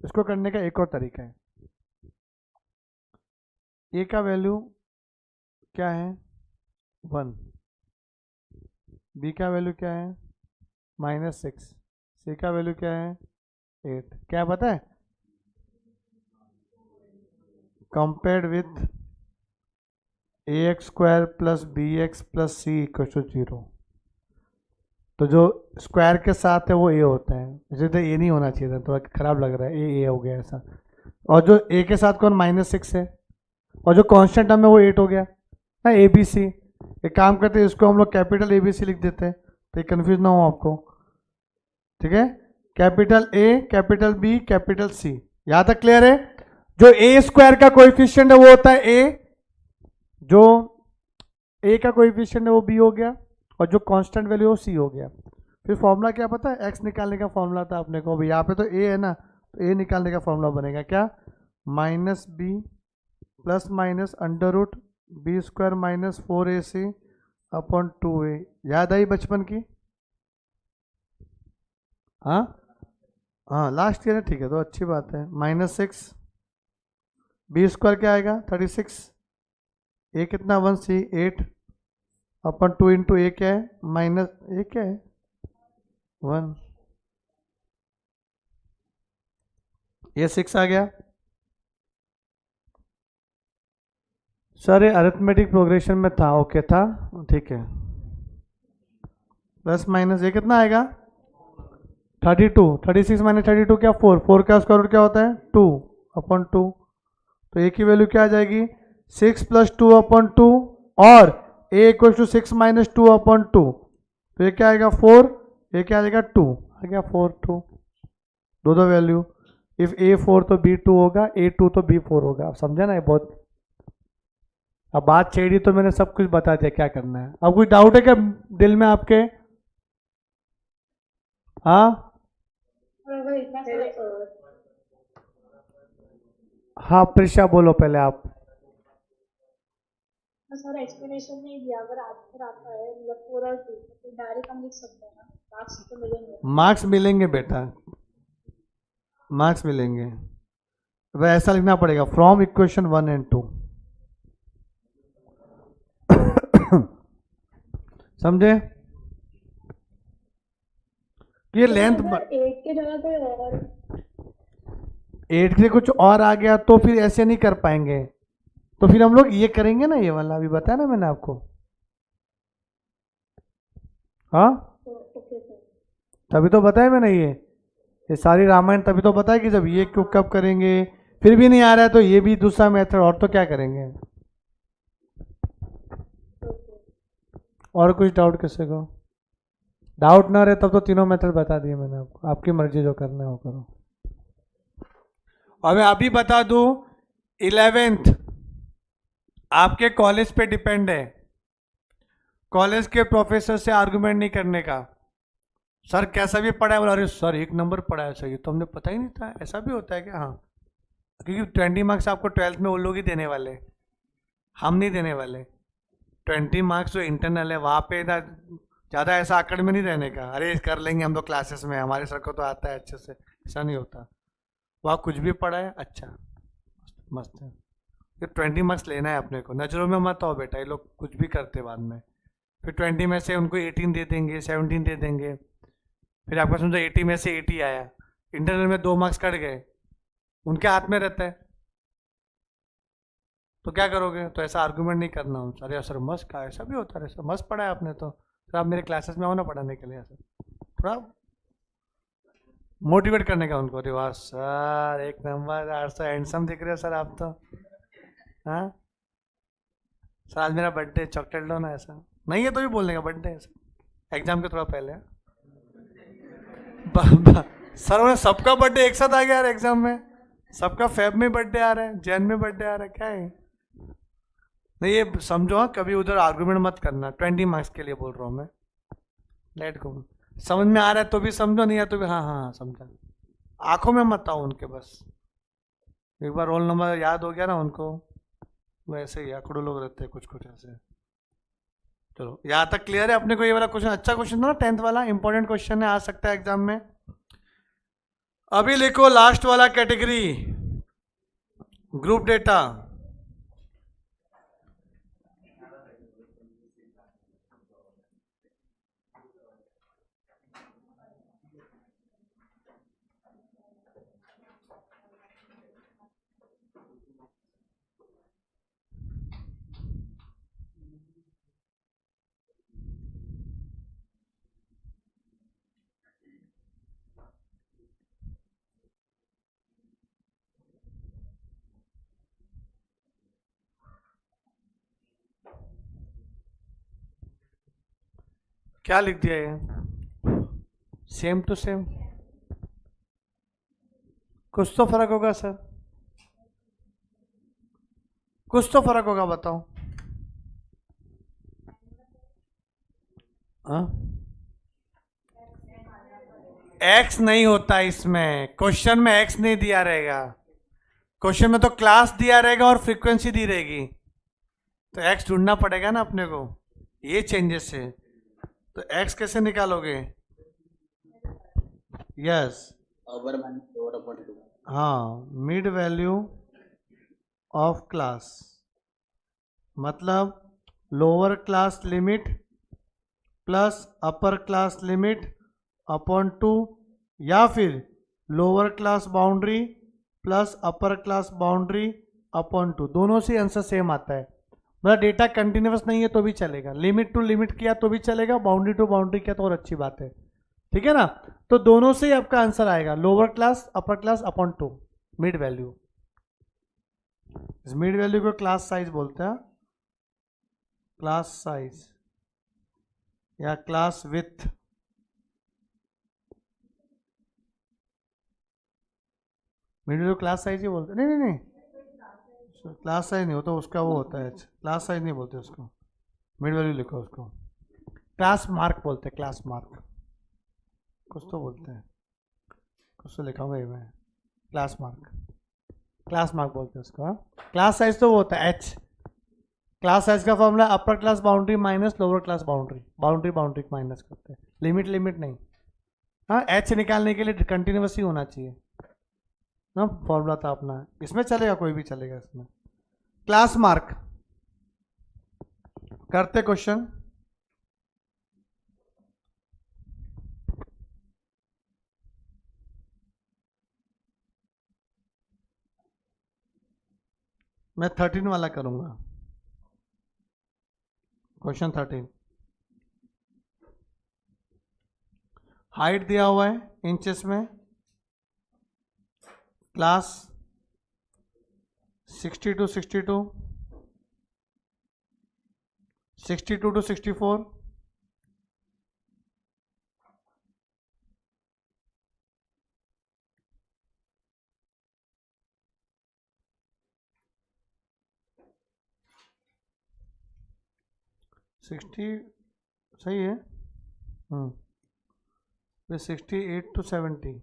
इसको करने का एक और तरीका है। ए का वैल्यू क्या है 1, बी का वैल्यू क्या है -6, सी का वैल्यू क्या है 8, क्या पता है, compared with A X square plus B X plus C equal to 0। तो जो स्क्वायर के साथ है वो ए होता है, इसे तो ए नहीं होना चाहिए था, थोड़ा खराब लग रहा है, ए हो गया ऐसा। और जो ए के साथ कौन -6 है, और जो कांस्टेंट टर्म है वो 8 हो गया ना, ए बी सी। एक काम करते हैं, इसको हम लोग कैपिटल ए बी सी लिख देते हैं, तो ये कन्फ्यूज ना हो आपको, ठीक है। Capital A, capital B, capital C, यहाँ तक क्लियर है। जो ए स्क्वायर का कोएफिशिएंट है वो होता है ए, जो ए का कोएफिशिएंट है वो बी हो गया, और जो कांस्टेंट वैल्यू है वो सी हो गया। फिर फॉर्मूला क्या पता है, एक्स निकालने का फॉर्मूला था अपने को, यहाँ पे तो ए है ना, तो ए निकालने का फॉर्मूला बनेगा क्या, minus b plus minus under root b square minus 4ac upon 2a। याद आई बचपन की, हाँ हाँ लास्ट ईयर है, ठीक है, तो अच्छी बात है। -6 बी स्क्वायर क्या आएगा 36, ए कितना 1, सी 8 अपॉन 2 इंटू ए क्या है माइनस, ए क्या है 1, ये 6 आ गया। सर ये अरिथमेटिक प्रोग्रेशन में था, ओके था, ठीक है। प्लस माइनस ये कितना आएगा 32, 36 माइनस 32 क्या 4, 4 का स्क्वायर रूट क्या होता है 2 अपॉन 2, तो ए की वैल्यू क्या आ जाएगी 6 प्लस 2 अपॉन 2, और ए इक्वल टू 6 माइनस 2 अपॉन 2, तो ये क्या आएगा 4, ये क्या आ जाएगा 2 आ गया 4 2, दो वैल्यू, इफ ए 4 तो बी 2 होगा, ए 2 तो बी 4 होगा। आप समझा ना, ये बहुत, अब बात छेड़ी तो मैंने सब कुछ बता दिया क्या करना है। अब कोई डाउट है क्या दिल में आपके, हाँ अगर इतना सारा हाँ प्रिशा बोलो पहले आप। सर एक्सप्लेनेशन नहीं दिया, अगर आंसर आता है मतलब 4 और 2 तो डायरेक्ट हम लिख सकते हैं ना, मार्क्स तो मिलेंगे। मार्क्स मिलेंगे बेटा, मार्क्स मिलेंगे, वह ऐसा लिखना पड़ेगा फ्रॉम इक्वेशन 1 and 2। समझे, ये लेंथ 8 के जगह कोई और 8 से कुछ और आ गया तो फिर ऐसे नहीं कर पाएंगे, तो फिर हम लोग ये करेंगे ना, ये वाला अभी बताया ना मैंने आपको, हाँ ओके सर। तभी तो बताया मैंने, ये सारी रामायण तभी तो बताया कि जब ये क्यों कब करेंगे, फिर भी नहीं आ रहा है तो ये भी दूसरा मेथड, और तो क्या करेंगे। और कुछ डाउट किसी को, डाउट ना रहे तब तो तीनों मेथड बता दिए मैंने आपको, आपकी मर्जी जो करना है वो करो। और मैं अभी बता दूं 11th आपके कॉलेज पे डिपेंड है, कॉलेज के प्रोफेसर से आर्गुमेंट नहीं करने का, सर कैसा भी पढ़ा है, बोला अरे सर 1 नंबर पढ़ा है सर, ये तो हमने पता ही नहीं था, ऐसा भी होता है क्या, हाँ क्योंकि 20 मार्क्स आपको 12th में वो लोग ही देने वाले, हम नहीं देने वाले, 20 मार्क्स जो इंटरनल है वहाँ पे ना ज़्यादा ऐसा आकड़ में नहीं रहने का, अरे कर लेंगे हम तो क्लासेस में, हमारे सर को तो आता है अच्छे से, ऐसा नहीं होता। वहाँ कुछ भी पढ़ा है अच्छा मस्त है। फिर 20 मार्क्स लेना है अपने को, नज़रों में मत आओ बेटा, ये लोग कुछ भी करते बाद में। फिर 20 में से उनको 18 दे देंगे, 17 दे देंगे, फिर आपका समझो 80 में से 80 आया, इंटरनल में 2 मार्क्स कट गए, उनके हाथ में रहता है, तो क्या करोगे? तो ऐसा आर्गूमेंट नहीं करना उनसे, अरे सर मस्त का ऐसा भी होता है, सर मस्त पढ़ा है आपने तो, सर आप मेरे क्लासेस में आओ ना पढ़ाने के लिए, सर थोड़ा मोटिवेट करने का उनको, अरे वाह सर एक नंबर, यार सर हैंडसम दिख रहे हो सर आप तो, हाँ सर आज मेरा बर्थडे, चॉकलेट लो ना, ऐसा नहीं है तो भी बोलने का बर्थडे है एग्जाम के थोड़ा पहले। सर उन्हें सबका बर्थडे एक साथ आ गया यार एग्जाम में, सबका फेब में बर्थडे आ रहा है, जैन में बर्थडे आ रहा है, क्या है? नहीं ये समझो, हाँ कभी उधर आर्गूमेंट मत करना, 20 मार्क्स के लिए बोल रहा हूँ मैं, लेट गो। समझ में आ रहा है तो भी समझो, नहीं है तो भी हाँ हाँ हाँ समझा, आंखों में मत आओ उनके, बस एक बार रोल नंबर याद हो गया ना उनको, वैसे ही आंकड़ों लोग रहते हैं कुछ कुछ ऐसे। चलो यहाँ तक क्लियर है अपने को? ये वाला क्वेश्चन अच्छा क्वेश्चन था ना, 10th वाला इंपॉर्टेंट क्वेश्चन है, आ सकता है एग्जाम में। अभी लिखो लास्ट वाला कैटेगरी, ग्रुप डेटा। क्या लिख दिया ये? सेम टू सेम, कुछ तो फर्क होगा सर, कुछ तो फर्क होगा, बताओ। हाँ एक्स नहीं होता इसमें, क्वेश्चन में एक्स नहीं दिया रहेगा, क्वेश्चन में तो क्लास दिया रहेगा और फ्रीक्वेंसी दी रहेगी, तो एक्स ढूंढना पड़ेगा ना अपने को, ये चेंजेस है। तो एक्स कैसे निकालोगे? Yes over minus lower upon 2। हाँ, मिड वैल्यू ऑफ क्लास, मतलब lower class limit plus upper class limit upon 2, या फिर lower class boundary plus upper class boundary upon 2, दोनों से आंसर सेम आता है। मतलब डेटा कंटिन्यूस नहीं है तो भी चलेगा, लिमिट टू लिमिट किया तो भी चलेगा, बाउंड्री टू बाउंड्री किया तो और अच्छी बात है, ठीक है ना? तो दोनों से ही आपका आंसर आएगा, lower class upper class upon 2, mid value. इस मिड वैल्यू को क्लास साइज बोलते हैं, क्लास साइज या class width. Mid value class size ही बोलते हैं, नहीं नहीं नहीं क्लास साइज नहीं होता, उसका वो होता है, क्लास साइज नहीं बोलते उसको, मिड वैल्यू लिखो उसको, क्लास मार्क बोलते हैं, क्लास मार्क कुछ तो बोलते हैं, कुछ तो लिखा हुआ मैं, क्लास मार्क, क्लास मार्क बोलते हैं उसको। क्लास साइज तो वो होता है एच, क्लास साइज का formula upper class boundary minus lower class boundary, boundary boundary minus करते हैं, लिमिट लिमिट नहीं। हाँ एच निकालने के लिए कंटिन्यूस ही होना चाहिए ना, फॉर्मूला था अपना, इसमें चलेगा कोई भी चलेगा इसमें। क्लास मार्क करते क्वेश्चन, मैं 13 वाला करूंगा, क्वेश्चन 13। हाइट दिया हुआ है इंचेस में, क्लास 60 to 62, 62 to 64, सिक्सटी सही है, फिर 68 to 70,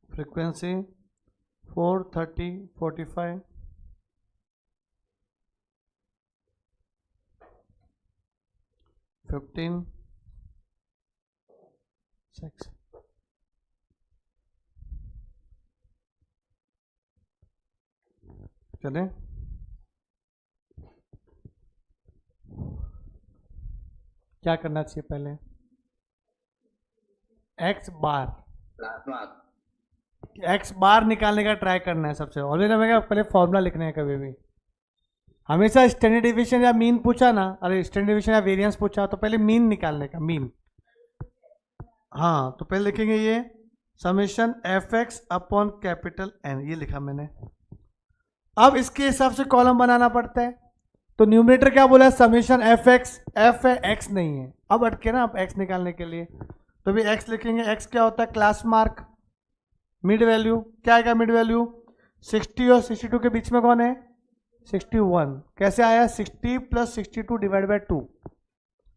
फ्रीक्वेंसी 4, 30, 45, 15 6 चले। क्या करना चाहिए पहले? एक्स बार निकालने का ट्राई करना है सबसे। ऑलरेडी हमें पहले फॉर्मूला लिखना है। कभी भी हमेशा स्टैंडर्ड डिवीजन या मीन पूछा ना, अरे स्टैंडर्ड डिवीजन या वेरिएंस पूछा तो पहले मीन निकालने का, मीन। हाँ, तो पहले लिखेंगे ये summation F x upon capital N, ये लिखा मैंने। अब इसके हिसाब से कॉलम बनाना पड़ता है। तो न्यूमरेटर क्या बोला है? समेशन एफ एक्स, एफ है, एक्स नहीं है। अब अटके ना, अब एक्स निकालने के लिए तो भी एक्स लिखेंगे। एक्स क्या होता है? Class mark. मिड वैल्यू क्या आएगा? मिड वैल्यू 60 और 62 के बीच में कौन है? 61। कैसे आया? 60 प्लस 62 डिवाइड बाई 2।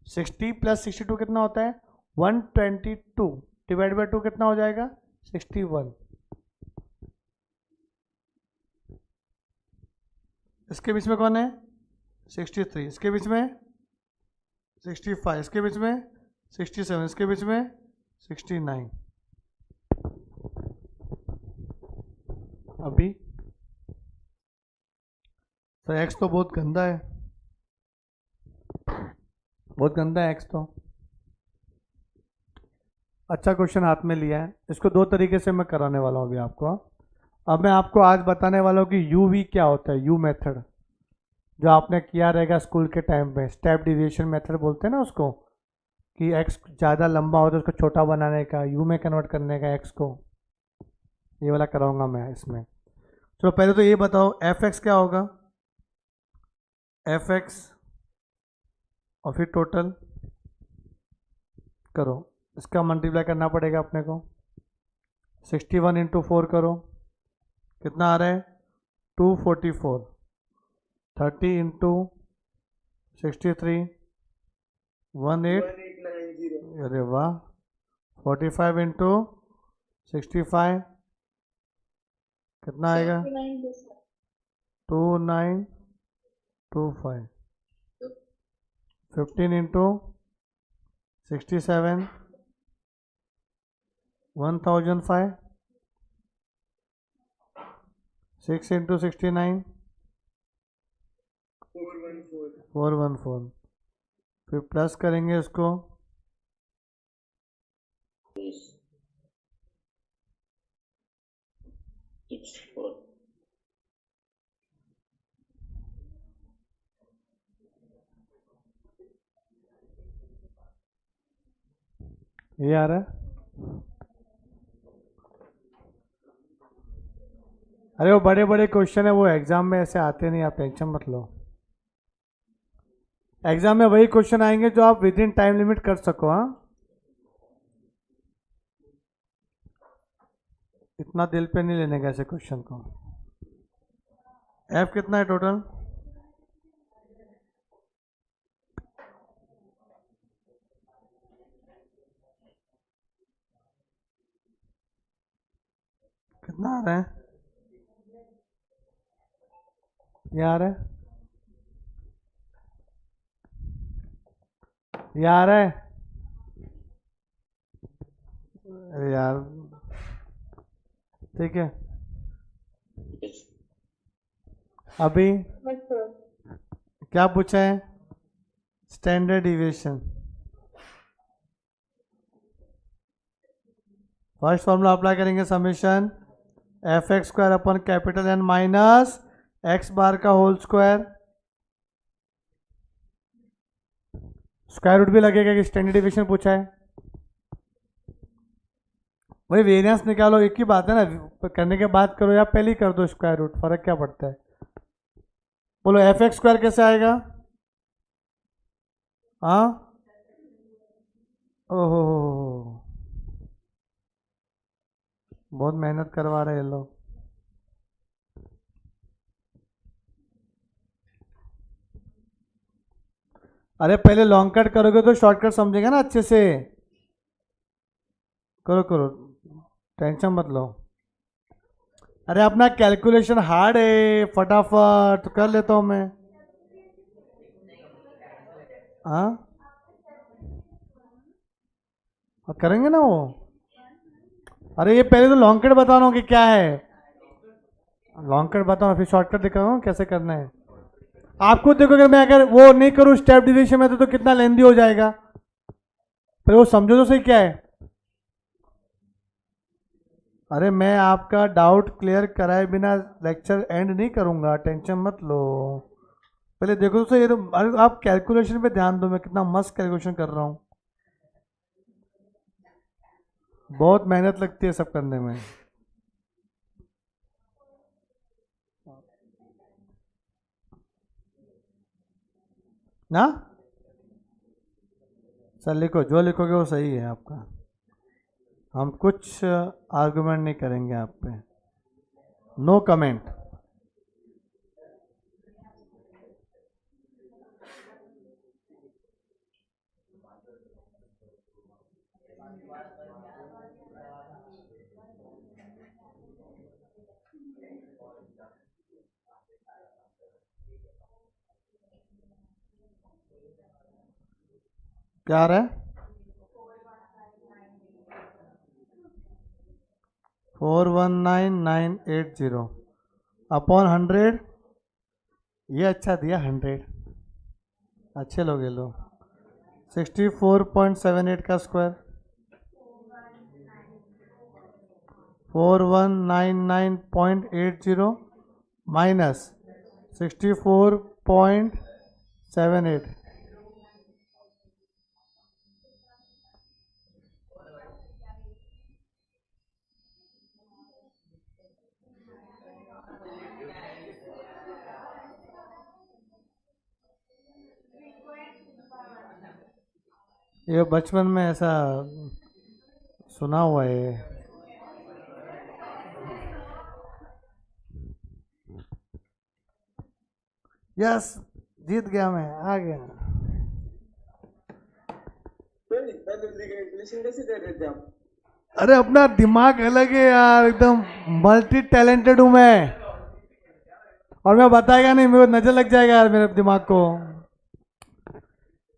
60 प्लस 62 कितना होता है? 122 डिवाइड बाई 2 कितना हो जाएगा? 61। इसके बीच में कौन है? 63। इसके बीच में 65। इसके बीच में 67। इसके बीच में 69। अभी तो एक्स तो बहुत गंदा है, बहुत गंदा है एक्स तो। अच्छा क्वेश्चन हाथ में लिया है, इसको दो तरीके से मैं कराने वाला हूँ अभी आपको। अब मैं आपको आज बताने वाला हूँ कि यू वी क्या होता है। यू मेथड जो आपने किया रहेगा स्कूल के टाइम पे, स्टेप डिविएशन मेथड बोलते हैं ना उसको, कि एक्स ज़्यादा लंबा हो तो उसको छोटा बनाने का, यू में कन्वर्ट करने का एक्स को, ये वाला कराऊंगा मैं इसमें। चलो पहले तो ये बताओ एफ एक्स क्या होगा? एफ एक्स और फिर टोटल करो, इसका मल्टीप्लाई करना पड़ेगा अपने को। 61 इंटू 4 करो, कितना आ रहा है? 244। 30 इंटू 63 18। अरे वाह। 45 इंटू 65 कितना आएगा? 2925। 15 इंटू 67 1005। 6 इंटू 69 414। फिर प्लस करेंगे इसको, ये आ रहा है। अरे वो बड़े बड़े क्वेश्चन है, वो एग्जाम में ऐसे आते नहीं, आप टेंशन मत लो। एग्जाम में वही क्वेश्चन आएंगे जो आप विद इन टाइम लिमिट कर सको। हाँ, इतना दिल पे नहीं लेने का ऐसे क्वेश्चन को। एफ कितना है टोटल? कितना आ रहा है? ये आ रहा है, ये आ रहा है। अरे यार, ठीक है। अभी क्या पूछा है? Standard deviation. First formula apply करेंगे, summation F X square upon capital N minus X bar का होल स्क्वायर। स्क्वायर रूट भी लगेगा कि स्टैंडर्ड डिविएशन पूछा है। वही वेरिएंस निकालो, एक ही बात है ना, करने के बाद करो या पहले ही कर दो स्क्वायर रूट, फर्क क्या पड़ता है? बोलो एफ एक्स स्क्वायर कैसे आएगा? हाँ, ओहो, बहुत मेहनत करवा रहे हैं लोग। अरे पहले लॉन्ग कट करोगे तो शॉर्टकट समझेगा ना अच्छे से। करो करो, टेंशन मत लो। अरे अपना कैलकुलेशन हार्ड है, फटाफट कर लेता हूँ मैं। हाँ, करेंगे ना वो। अरे ये पहले तो लॉन्ग कट बता रहा हूँ कि क्या है, लॉन्ग कट बताओ फिर शॉर्टकट दिखा रहा हूँ कैसे करना है। आपको देखो अगर मैं अगर वो नहीं करूँ स्टेप डिवीजन में तो कितना लेंदी हो जाएगा, पर वो समझो तो सही क्या है। अरे मैं आपका डाउट क्लियर कराए बिना लेक्चर एंड नहीं करूंगा, टेंशन मत लो। पहले देखो तो ये तो, अरे आप कैलकुलेशन पे ध्यान दो, मैं कितना मस्त कैलकुलेशन कर रहा हूँ। बहुत मेहनत लगती है सब करने में। ना सर लिखो, जो लिखोगे वो सही है आपका, हम कुछ आर्गुमेंट नहीं करेंगे आप पे, नो कमेंट। क्या आ रहा है? 419980 अपॉन 100, ये अच्छा दिया 100, अच्छे लोग ये लोग। 64.78 का स्क्वायर, 4199.80 माइनस 64.78, ये बचपन में ऐसा सुना हुआ है। यस जीत गया मैं, आ गया। सर इतना जल्दी कैलकुलेशन कैसे कर रहे थे आप? अरे अपना दिमाग अलग है यार, एकदम मल्टी टैलेंटेड हूं मैं, और मैं बताएगा नहीं, मेरे को नजर लग जाएगा यार मेरे दिमाग को।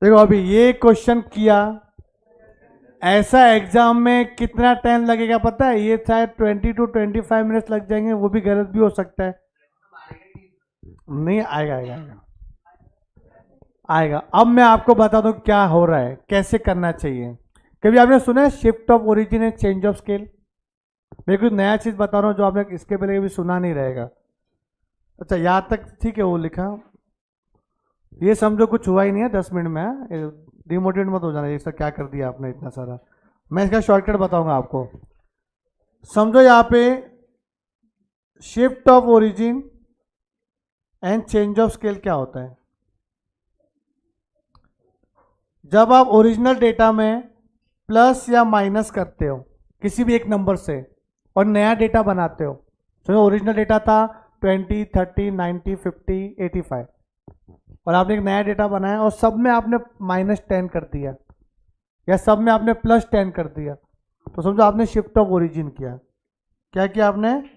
देखो अभी ये क्वेश्चन किया, ऐसा एग्जाम में कितना टाइम लगेगा पता है? ये शायद 20 to 25 मिनट्स लग जाएंगे, वो भी गलत भी हो सकता है। नहीं आएगा आएगा आएगा आएगा। अब मैं आपको बता दूं क्या हो रहा है, कैसे करना चाहिए। कभी आपने सुना है shift of origin and change of scale? मैं कुछ नया चीज बता रहा हूँ जो आपने इसके पहले कभी सुना नहीं रहेगा। अच्छा यहाँ तक ठीक है, वो लिखा, ये समझो कुछ हुआ ही नहीं है 10 मिनट में, डिमोटिवेट मत हो जाना, ये सब क्या कर दिया आपने इतना सारा। मैं इसका शॉर्टकट बताऊंगा आपको। समझो यहाँ पे shift of origin and change of scale क्या होता है। जब आप ओरिजिनल डेटा में प्लस या माइनस करते हो किसी भी एक नंबर से और नया डेटा बनाते हो, तो ओरिजिनल डेटा था 20, 30, 90, 50, 85, और आपने एक नया डेटा बनाया और सब में आपने -10 कर दिया या सब में आपने +10 कर दिया, तो समझो आपने शिफ्ट ऑफ ओरिजिन किया। क्या किया आपने?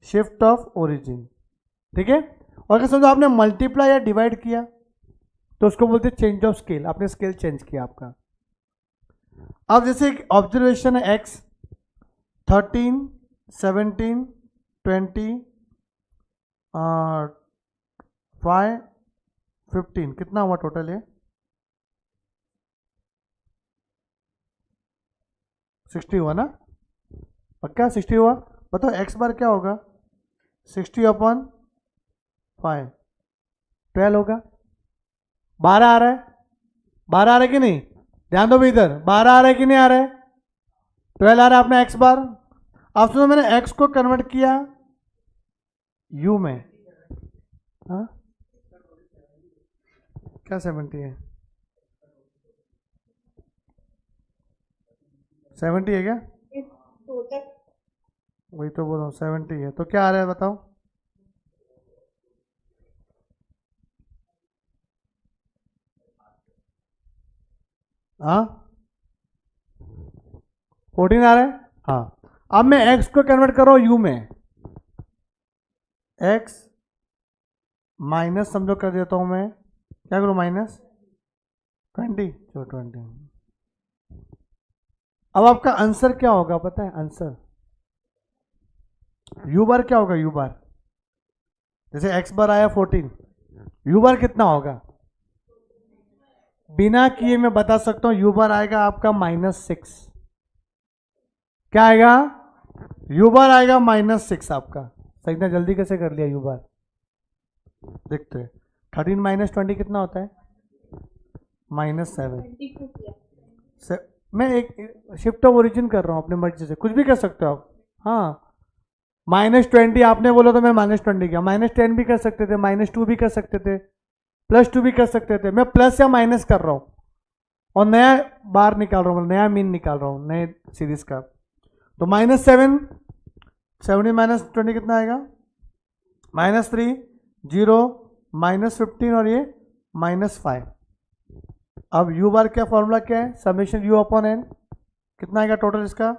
शिफ्ट ऑफ ओरिजिन, ठीक है। और अगर समझो आपने मल्टीप्लाई या डिवाइड किया तो उसको बोलते हैं चेंज ऑफ स्केल, आपने स्केल चेंज किया आपका। अब जैसे एक ऑब्जर्वेशन है x 13, 17, 20, 5, 15, कितना हुआ टोटल है? 60 हुआ ना? पक्का 60 हुआ? बताओ x बार क्या होगा? 60/5 12 होगा। 12 आ रहा है, 12 आ रहा है कि नहीं? ध्यान दो भी इधर, 12 आ रहा है कि नहीं आ रहा है? 12 आ रहा है अपना x बार। अब सुनो, मैंने x को कन्वर्ट किया u में। हाँ क्या 70 है? 70 है क्या? टोटल वही तो बोल रहा हूँ 70 है, तो क्या आ रहा है बताओ? हाँ 14 आ रहा है। हाँ अब मैं x को कन्वर्ट करो u में, x माइनस समझो कर देता हूँ मैं, क्या करूँ? -20, चलो 20, अब आपका आंसर क्या होगा पता है? आंसर यू बार क्या होगा? यू बार जैसे एक्स बार आया 14, यू बार कितना होगा? बिना किए मैं बता सकता हूं, यू बार आएगा आपका -6। क्या आएगा? यू बार आएगा -6 आपका। सही ना? जल्दी कैसे कर लिया यू बार? देखते हैं 13 - 20 कितना होता है? -7। 22 किया। मैं एक शिफ्ट ऑफ ओरिजिन कर रहा हूँ अपने मर्जी से, कुछ भी कर सकते हो आप। हाँ, -20 आपने बोला तो मैं -20 किया। -10 भी कर सकते थे, -2 भी कर सकते थे, +2 भी कर सकते थे। मैं प्लस या माइनस कर रहा हूँ और नया बार निकाल रहा हूँ, नया मीन निकाल रहा हूँ नए सीरीज का। तो -7, 17 - 20 कितना आएगा? -3, 0, -15 और ये -5। अब यू बार क्या फॉर्मूला क्या है? Summation u upon n. कितना आएगा टोटल इसका?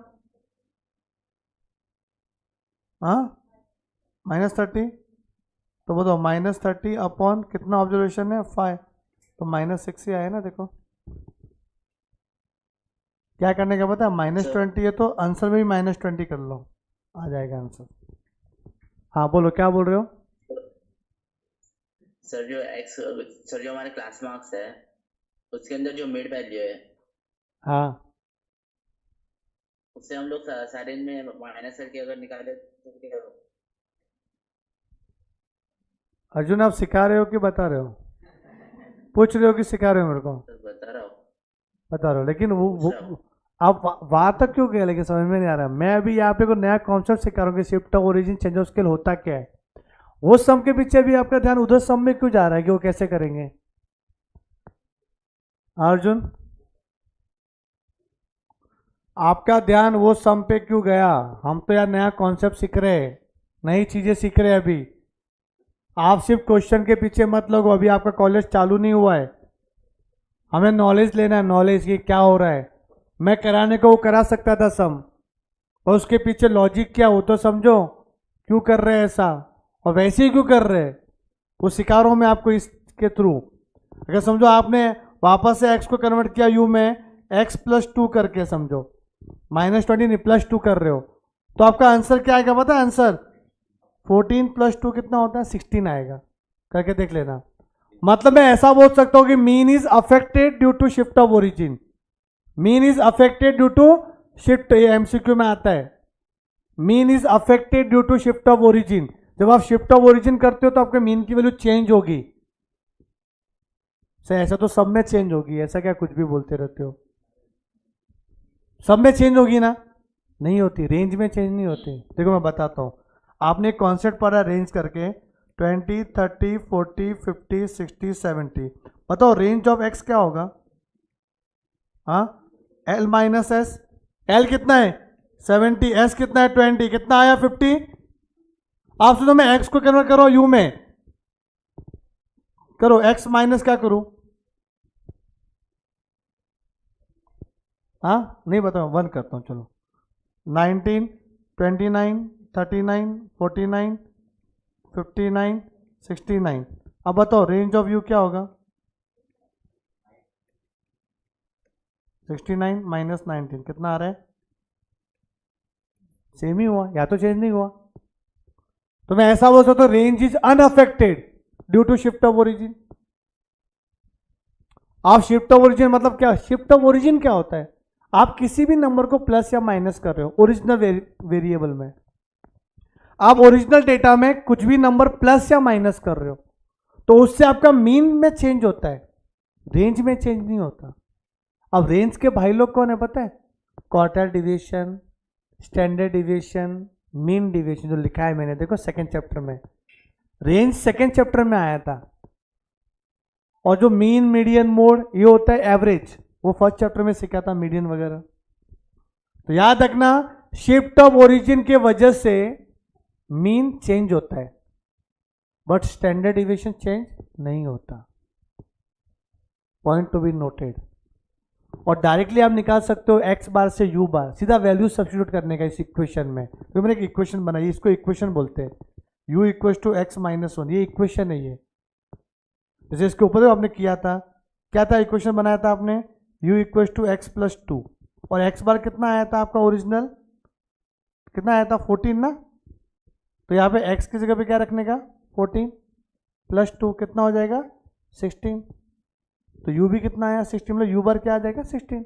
हाँ, -30। तो बताओ -30 अपॉन कितना ऑब्जर्वेशन है? 5। तो -6 ही आया ना। देखो क्या करने का पता है? -20 है तो आंसर में भी -20 कर लो, आ जाएगा आंसर। हाँ बोलो, क्या बोल रहे हो? सर जो हमारे क्लास मार्क्स है उसके अंदर जो मिड वैल्यू है हाँ, उससे हम लोग सारे में माइनस करके अगर निकाले तो क्या होगा? अर्जुन आप सिखा रहे हो कि बता रहे हो? पूछ रहे हो कि सिखा रहे हो? मेरे को सर बता रहा हूँ। बता रहे हो, लेकिन वो पूछ रहा हूँ। आप वहां तक क्यों गए? लेकिन समझ में नहीं आ रहा। मैं अभी यहाँ पे कोई नया कॉन्सेप्ट सिखा रहा हूँ कि shift of origin change of scale होता क्या है। वो सम के पीछे भी आपका ध्यान उधर सम में क्यों जा रहा है कि वो कैसे करेंगे? अर्जुन, आपका ध्यान वो सम पे क्यों गया? हम तो यार नया कॉन्सेप्ट सीख रहे हैं, नई चीजें सीख रहे हैं अभी। आप सिर्फ क्वेश्चन के पीछे मत लगो, अभी आपका कॉलेज चालू नहीं हुआ है। हमें नॉलेज लेना है, नॉलेज ये क्या हो रहा है। मैं कराने को वो करा सकता था सम, और उसके पीछे लॉजिक क्या हो तो समझो, क्यों कर रहे हैं ऐसा, और वैसे ही क्यों कर रहे हैं वो सिखा रहा हूँ मैं आपको इसके थ्रू। अगर समझो आपने वापस से x को कन्वर्ट किया u में, x + 2 करके समझो, -20 नहीं +2 कर रहे हो, तो आपका आंसर क्या आएगा पता है? आंसर 14 + 2 कितना होता है? 16 आएगा। करके देख लेना। मतलब मैं ऐसा बोल सकता हूँ कि mean is affected due to shift of origin. Mean is affected due to shift, ये एमसीक्यू में आता है। Mean is affected due to shift of origin. जब आप शिफ्ट ऑफ ओरिजिन करते हो तो आपके मीन की वैल्यू चेंज होगी। सर ऐसा तो सब में चेंज होगी, ऐसा क्या कुछ भी बोलते रहते हो? सब में चेंज होगी ना? नहीं होती, रेंज में चेंज नहीं होती। देखो मैं बताता हूँ, आपने एक कॉन्सेप्ट पढ़ा रेंज करके, 20, 30, 40, 50, 60, 70। बताओ रेंज ऑफ एक्स क्या होगा? हाँ, L - S। L कितना है? 70। S कितना है? 20। कितना आया? 50। आप सुनो, मैं x को कन्वर्ट करो u में, करो x माइनस क्या करूं? हाँ नहीं बताओ, 1 करता हूं। चलो 19, 29, 39, 49, 59, 69। अब बताओ रेंज ऑफ u क्या होगा? 69 - 19 कितना आ रहा है? सेम ही हुआ, या तो चेंज नहीं हुआ। तो मैं ऐसा बोल सकता हूं, range is unaffected due to shift of origin. आप शिफ्ट ऑफ ओरिजिन मतलब क्या? शिफ्ट ऑफ ओरिजिन क्या होता है? आप किसी भी नंबर को प्लस या माइनस कर रहे हो ओरिजिनल वेरिएबल में। आप ओरिजिनल डेटा में कुछ भी नंबर प्लस या माइनस कर रहे हो तो उससे आपका मीन में चेंज होता है, रेंज में चेंज नहीं होता। अब रेंज के भाई लोग कौन है पता है? Quartile deviation, standard deviation, mean deviation, जो लिखा है मैंने, देखो सेकंड चैप्टर में। रेंज सेकंड चैप्टर में आया था, और जो मीन, मीडियन, मोड, ये होता है एवरेज, वो फर्स्ट चैप्टर में सीखा था, मीडियन वगैरह। तो याद रखना, शिफ्ट ऑफ ओरिजिन के वजह से मीन चेंज होता है, बट स्टैंडर्ड डिविएशन चेंज नहीं होता। Point to be noted. और डायरेक्टली आप निकाल सकते हो x बार से u बार, सीधा वैल्यू सब्स्टिट्यूट करने का इस इक्वेशन में। तो मैंने एक इक्वेशन बनाई, इसको इक्वेशन बोलते हैं, u = x - 1, ये इक्वेशन है। ये जैसे इसके ऊपर आपने किया था, क्या था इक्वेशन बनाया था आपने? u = x + 2, और एक्स बार कितना आया था आपका ओरिजिनल, कितना आया था 14 ना, तो यहाँ पे एक्स की जगह पे क्या रखने का 14 प्लस 2 कितना हो जाएगा 16, तो यू भी कितना आया 16, मतलब यू बार क्या आ जाएगा 16।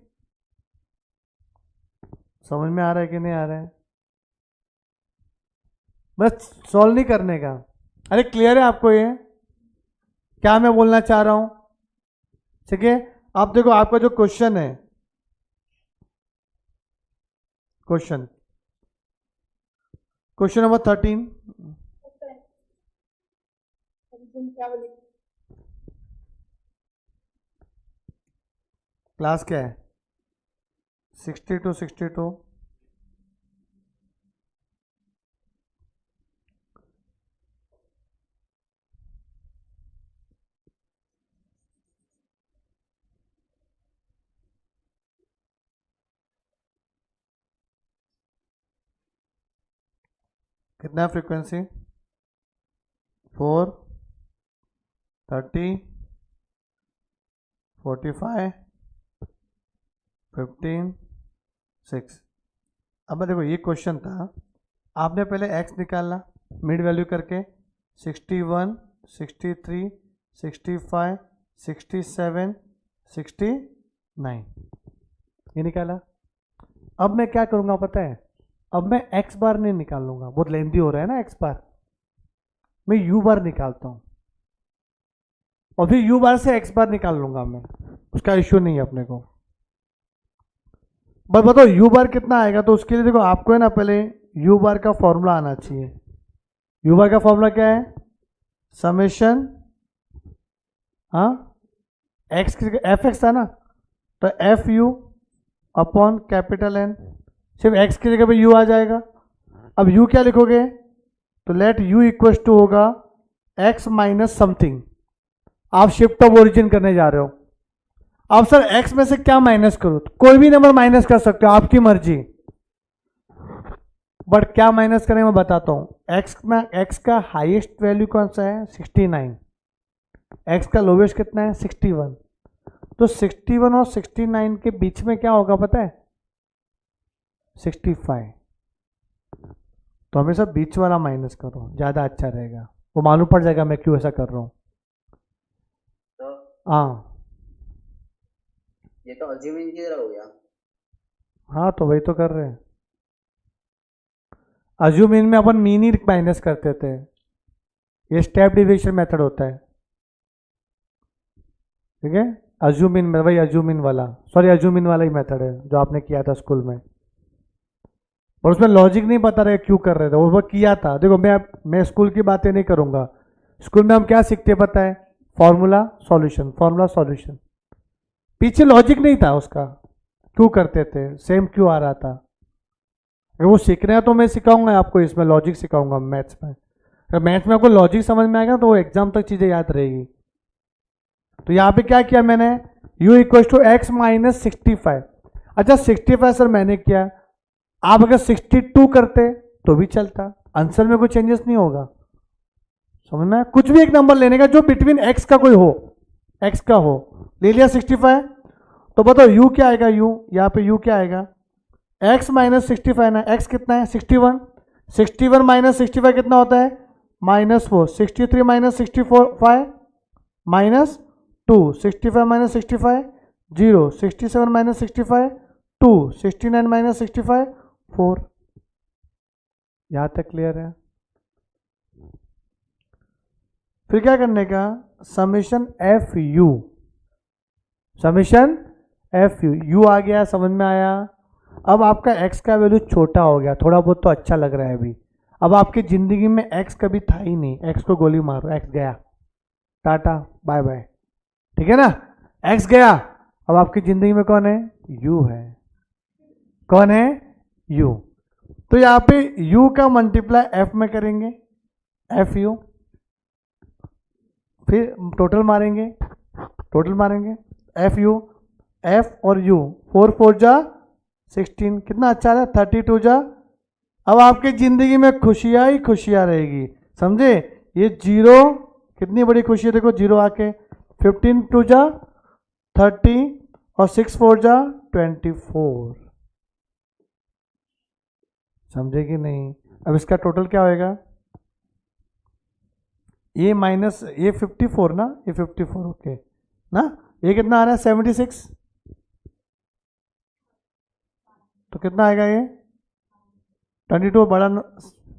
समझ में आ रहा है कि नहीं आ रहा है? बस सॉल्व नहीं करने का। अरे क्लियर है आपको ये क्या मैं बोलना चाह रहा हूं? ठीक है, आप देखो आपका जो क्वेश्चन है, क्वेश्चन नंबर 13, तुम क्या बोले? क्लास क्या है 62 कितना फ्रीक्वेंसी 4 30 45 15 6। अब देखो ये क्वेश्चन था, आपने पहले x निकालना मिड वैल्यू करके 61 63 65 67 69 ये निकाला। अब मैं क्या करूँगा पता है, अब मैं x बार नहीं निकालूंगा, बहुत लेंदी हो रहा है ना x बार, मैं u बार निकालता हूँ और फिर u बार से x बार निकाल लूंगा मैं, उसका इश्यू नहीं है अपने को। बस बताओ u बार कितना आएगा, तो उसके लिए देखो आपको है ना पहले u बार का फॉर्मूला आना चाहिए। u बार का फॉर्मूला क्या है, समेशन एक्स की एफ एक्स था ना, तो f u upon capital N, सिर्फ x की जगह पे u आ जाएगा। अब u क्या लिखोगे, तो लेट u इक्वल टू होगा x माइनस समथिंग, आप शिफ्ट ऑफ ओरिजिन करने जा रहे हो। अब सर x में से क्या माइनस करो, तो कोई भी नंबर माइनस कर सकते हो, आपकी मर्जी, बट क्या माइनस करें मैं बताता हूं। x का हाईएस्ट वैल्यू कौन सा है 69, x का लोवेस्ट कितना है 61, तो 61 और 69 के बीच में क्या होगा पता है 65, तो हमेशा बीच वाला माइनस करो, ज़्यादा अच्छा रहेगा, वो मालूम पड़ जाएगा मैं क्यों ऐसा कर रहा हूँ। तो हाँ ये तो अज्यूमिंग की तरह हो गया। हाँ, तो वही तो कर रहे हैं, अज्यूम इन में अपन मीन ही माइनस करते थे, ये स्टेप डिविजन मेथड होता है, ठीक है। अज्यूम इन में वही अज्यूम इन वाला, सॉरी अज्यूम इन वाला ही मेथड है जो आपने किया था स्कूल में, और उसमें लॉजिक नहीं बता रहे क्यों कर रहे थे, वो किया था। देखो मैं स्कूल की बातें नहीं करूंगा, स्कूल में हम क्या सीखते पता है, फॉर्मूला सॉल्यूशन, फॉर्मूला सॉल्यूशन, पीछे लॉजिक नहीं था उसका, क्यों करते थे, सेम क्यों आ रहा था। अगर वो सीख रहे हैं तो मैं सिखाऊंगा आपको, इसमें लॉजिक सिखाऊंगा मैथ्स में, अगर मैथ्स में आपको लॉजिक समझ में आएगा तो वो एग्जाम तक चीज़ें याद रहेगी। तो यहाँ पे क्या किया मैंने, u equal to x minus 65। अच्छा 65 सर मैंने किया, आप अगर 62 करते तो भी चलता, आंसर में कोई चेंजेस नहीं होगा, समझ में। कुछ भी एक नंबर लेने का जो बिटवीन x का कोई हो, x का हो, ले लिया 65, तो बताओ u क्या आएगा, u यहाँ पे u क्या आएगा, x माइनस 65 ना, x कितना है 61, 61 माइनस 65 कितना होता है -4, 63 minus 65 minus 2, 65 minus 65 0, 67 minus 65 2, 69 minus 65 4। यहाँ तक क्लियर है। फिर क्या करने का, summation F U, summation F U, U आ गया, समझ में आया। अब आपका x का वैल्यू छोटा हो गया, थोड़ा बहुत तो अच्छा लग रहा है अभी, अब आपकी ज़िंदगी में x कभी था ही नहीं, x को गोली मारो, x गया, टाटा बाय बाय, ठीक है ना, x गया। अब आपकी ज़िंदगी में कौन है, u है, कौन है u। तो यहाँ पे u का मल्टीप्लाई f में करेंगे, एफ यू, फिर टोटल मारेंगे, एफ यू, एफ और u, 4 4 जा 16, कितना अच्छा है 32 जा। अब आपकी जिंदगी में खुशियां ही खुशियां रहेगी, समझे। ये जीरो कितनी बड़ी खुशी है, देखो जीरो आके 15 2 जा 30 और 6 4 जा 24, समझे कि नहीं? अब इसका टोटल क्या होएगा? ये माइनस ये 54 ना, ये 54 ओके ना, ये कितना आ रहा है 76, तो कितना आएगा ये 22 बड़ा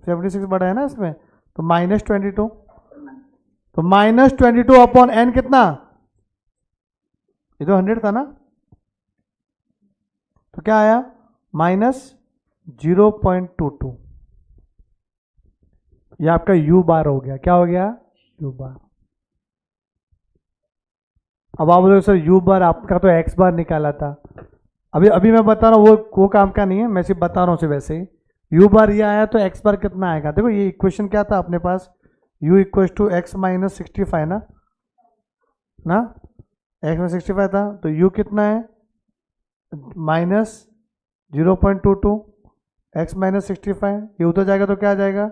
76 बड़ा है ना इसमें, तो -22, तो -22 अपॉन n कितना, ये तो 100 था ना, तो क्या आया -0.22, ये आपका u बार हो गया। क्या हो गया? u बार। अब आप बोलोगे सर u बार आपका तो x बार निकाला था। अभी मैं बता रहा हूँ वो काम का नहीं है, मैं सिर्फ बता रहा हूँ सिर्फ वैसे ही। u बार ये आया तो x बार कितना आएगा? देखो ये इक्वेशन क्या था अपने पास, u equal to x minus 65 ना x में 65 था, तो u कितना है -0.22, x माइनस 65, ये उधर जाएगा तो क्या आ जाएगा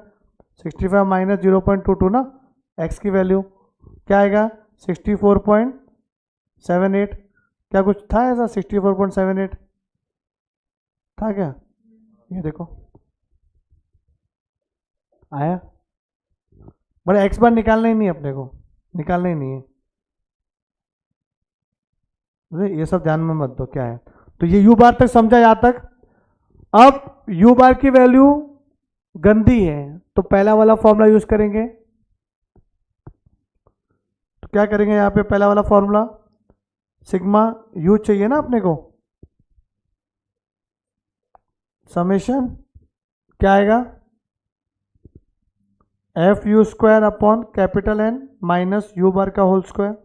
65 माइनस 0.22 ना, x की वैल्यू क्या आएगा 64.78, क्या कुछ था ऐसा 64.78 था क्या? ये देखो आया, बड़ा x बार निकालना ही नहीं अपने को, निकालना ही नहीं है, ये सब ध्यान में मत दो क्या है। तो ये u बार तक समझा यहाँ तक। अब u बार की वैल्यू गंदी है तो पहला वाला फॉर्मूला यूज करेंगे, तो क्या करेंगे यहाँ पे पहला वाला फॉर्मूला, सिग्मा u चाहिए ना अपने को, समेशन क्या आएगा FU square upon capital N minus u बार का होल स्क्वायर।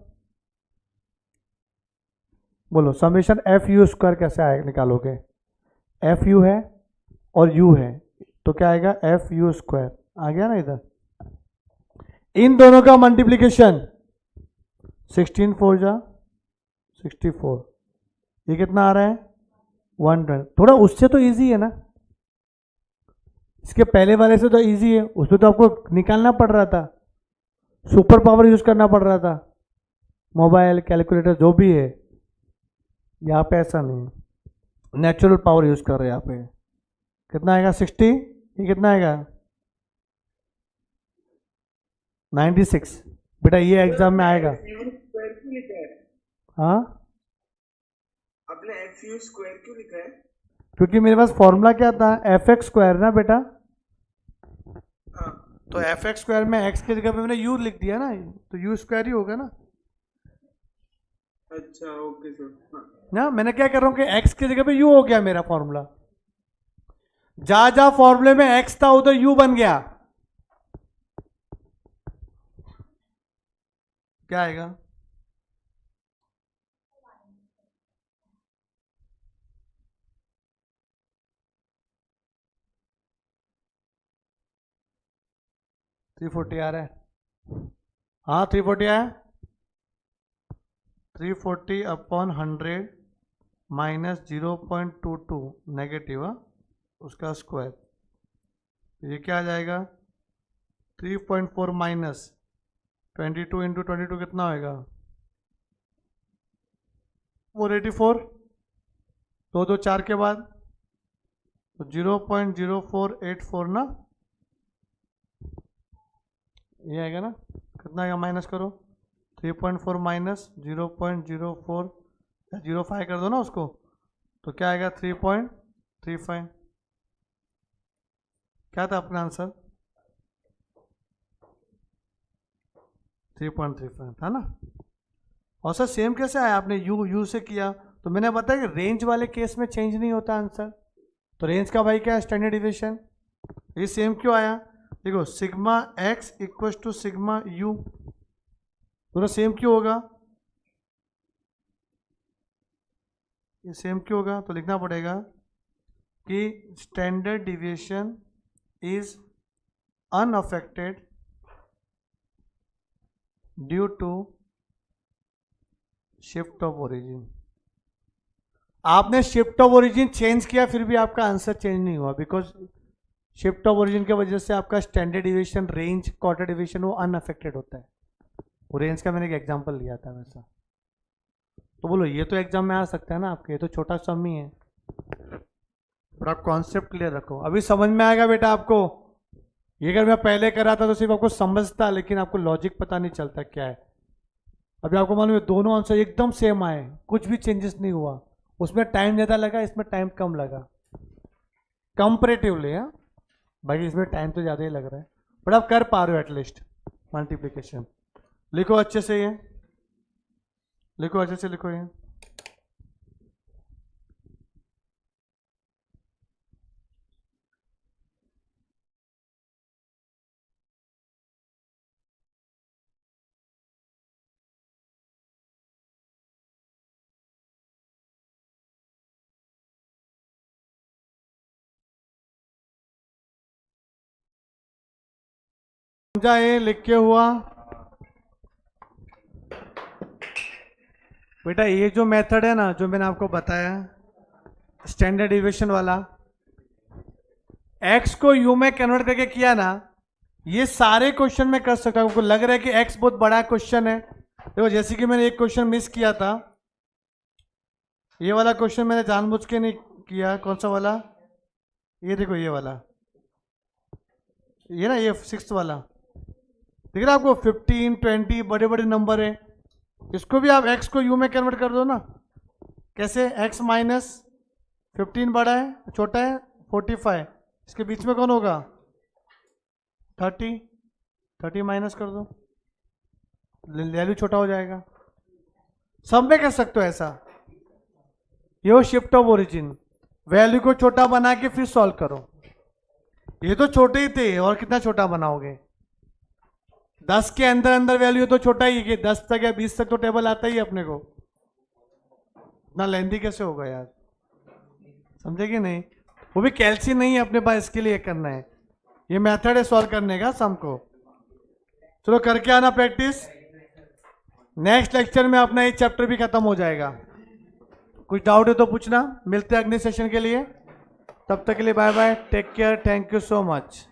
बोलो समेशन FU स्क्वायर कैसे आएगा, निकालोगे, FU है और u है तो क्या आएगा FU स्क्वायर, आ गया ना इधर, इन दोनों का मल्टीप्लीकेशन 16 4 जा 64, ये कितना आ रहा है 120, थोड़ा उससे तो इजी है ना, इसके पहले वाले से तो इजी है, उसमें तो आपको निकालना पड़ रहा था, सुपर पावर यूज करना पड़ रहा था, मोबाइल कैलकुलेटर जो भी है, यहाँ पे ऐसा नहीं है, नेचुरल पावर यूज कर रहे हैं यहाँ पे। कितना आएगा 60, ये कितना आएगा 96, बेटा ये एग्जाम में आएगा। स्क्वायर क्यों लिखा है? हाँ आपने FU स्क्वायर क्यों लिखा है? क्योंकि मेरे पास फॉर्मूला क्या था fx स्क्वायर ना बेटा, हाँ तो fx स्क्वायर में x की जगह पे मैंने u लिख दिया ना, तो u स्क्वायर ही होगा ना। अच्छा ओके सर। हाँ ना मैंने क्या कर रहा हूँ कि x की जगह पे u हो गया मेरा फॉर्मूला, जहां जहां फॉर्मूले में x था उधर u बन गया, क्या आएगा 340 आ रहा है, हाँ 340 आया, 340 अपॉन 100 माइनस 0.22 नेगेटिव उसका स्क्वायर, ये क्या आ जाएगा 3.4 माइनस 22 इंटू 22 कितना होएगा 484, 2 4 के बाद तो 0.0484 ना, ये आएगा ना, कितना आएगा माइनस करो 3.4 माइनस 0.04 05 कर दो ना उसको, तो क्या आएगा 3.35, क्या था अपना आंसर 3.35 था ना। और सर सेम कैसे आया, आपने यू से किया, तो मैंने बताया कि रेंज वाले केस में चेंज नहीं होता आंसर, तो रेंज का भाई क्या है स्टैंडर्ड डिविएशन, ये सेम क्यों आया, देखो sigma x equal to sigma u, दोनों सेम क्यों होगा, ये सेम क्यों होगा, तो लिखना पड़ेगा कि standard deviation is unaffected due to shift of origin. आपने शिफ्ट ऑफ ओरिजिन चेंज किया फिर भी आपका आंसर चेंज नहीं हुआ, बिकॉज शिफ्ट ऑफ ओरिजिन की वजह से आपका standard deviation range quarter deviation वो अनअफेक्टेड होता है, वो रेंज का मैंने एक एग्जांपल लिया था वैसा। तो बोलो ये तो एग्जाम में आ सकता है ना आपके, ये तो छोटा सम ही है, थोड़ा कॉन्सेप्ट क्लियर रखो। अभी समझ में आएगा बेटा आपको। ये अगर मैं पहले करा था तो सिर्फ आपको समझता, लेकिन आपको लॉजिक पता नहीं चलता क्या है। अभी आपको मालूम है दोनों आंसर एकदम सेम आए, कुछ भी चेंजेस नहीं हुआ। उसमें टाइम ज़्यादा लगा, इसमें टाइम कम लगा कंपेरेटिवली। हाँ, बाकी इसमें टाइम तो ज़्यादा ही लग रहा है, बट आप कर पा रहे हो एटलीस्ट मल्टीप्लिकेशन। लिखो अच्छे से, ये लिखो अच्छे से, लिखो ये। समझा ये लिख के हुआ बेटा? ये जो मेथड है ना, जो मैंने आपको बताया स्टैंडर्ड डिविएशन वाला, x को u में कन्वर्ट करके किया ना, ये सारे क्वेश्चन में कर सकता हूं। आपको लग रहा है कि x बहुत बड़ा क्वेश्चन है, देखो जैसे कि मैंने एक क्वेश्चन मिस किया था, ये वाला क्वेश्चन मैंने जानबूझ के नहीं किया। कौन सा वाला? ये देखो, ये वाला, ये ना, ये 6th वाला दिख रहा है आपको? 15, 20 बड़े बड़े नंबर है। इसको भी आप x को u में कन्वर्ट कर दो ना। कैसे? x माइनस 15 बड़ा है, छोटा है 45, इसके बीच में कौन होगा? 30 माइनस कर दो, वैल्यू छोटा हो जाएगा। सब में कर सकते हो ऐसा। ये हो शिफ्ट ऑफ ओरिजिन, वैल्यू को छोटा बना के फिर सॉल्व करो। ये तो छोटे ही थे, और कितना छोटा बनाओगे? 10 के अंदर अंदर वैल्यू तो छोटा ही है, 10 तक या 20 तक तो टेबल आता ही है अपने को। इतना लेंदी कैसे होगा यार? समझे कि नहीं? वो भी कैलसी नहीं है अपने पास, इसके लिए करना है। ये मेथड है सॉल्व करने का सम को। चलो करके आना प्रैक्टिस। नेक्स्ट लेक्चर में अपना ये चैप्टर भी खत्म हो जाएगा। कुछ डाउट है तो पूछना। मिलते हैं अगले सेशन के लिए, तब तक के लिए bye bye, take care, thank you so much.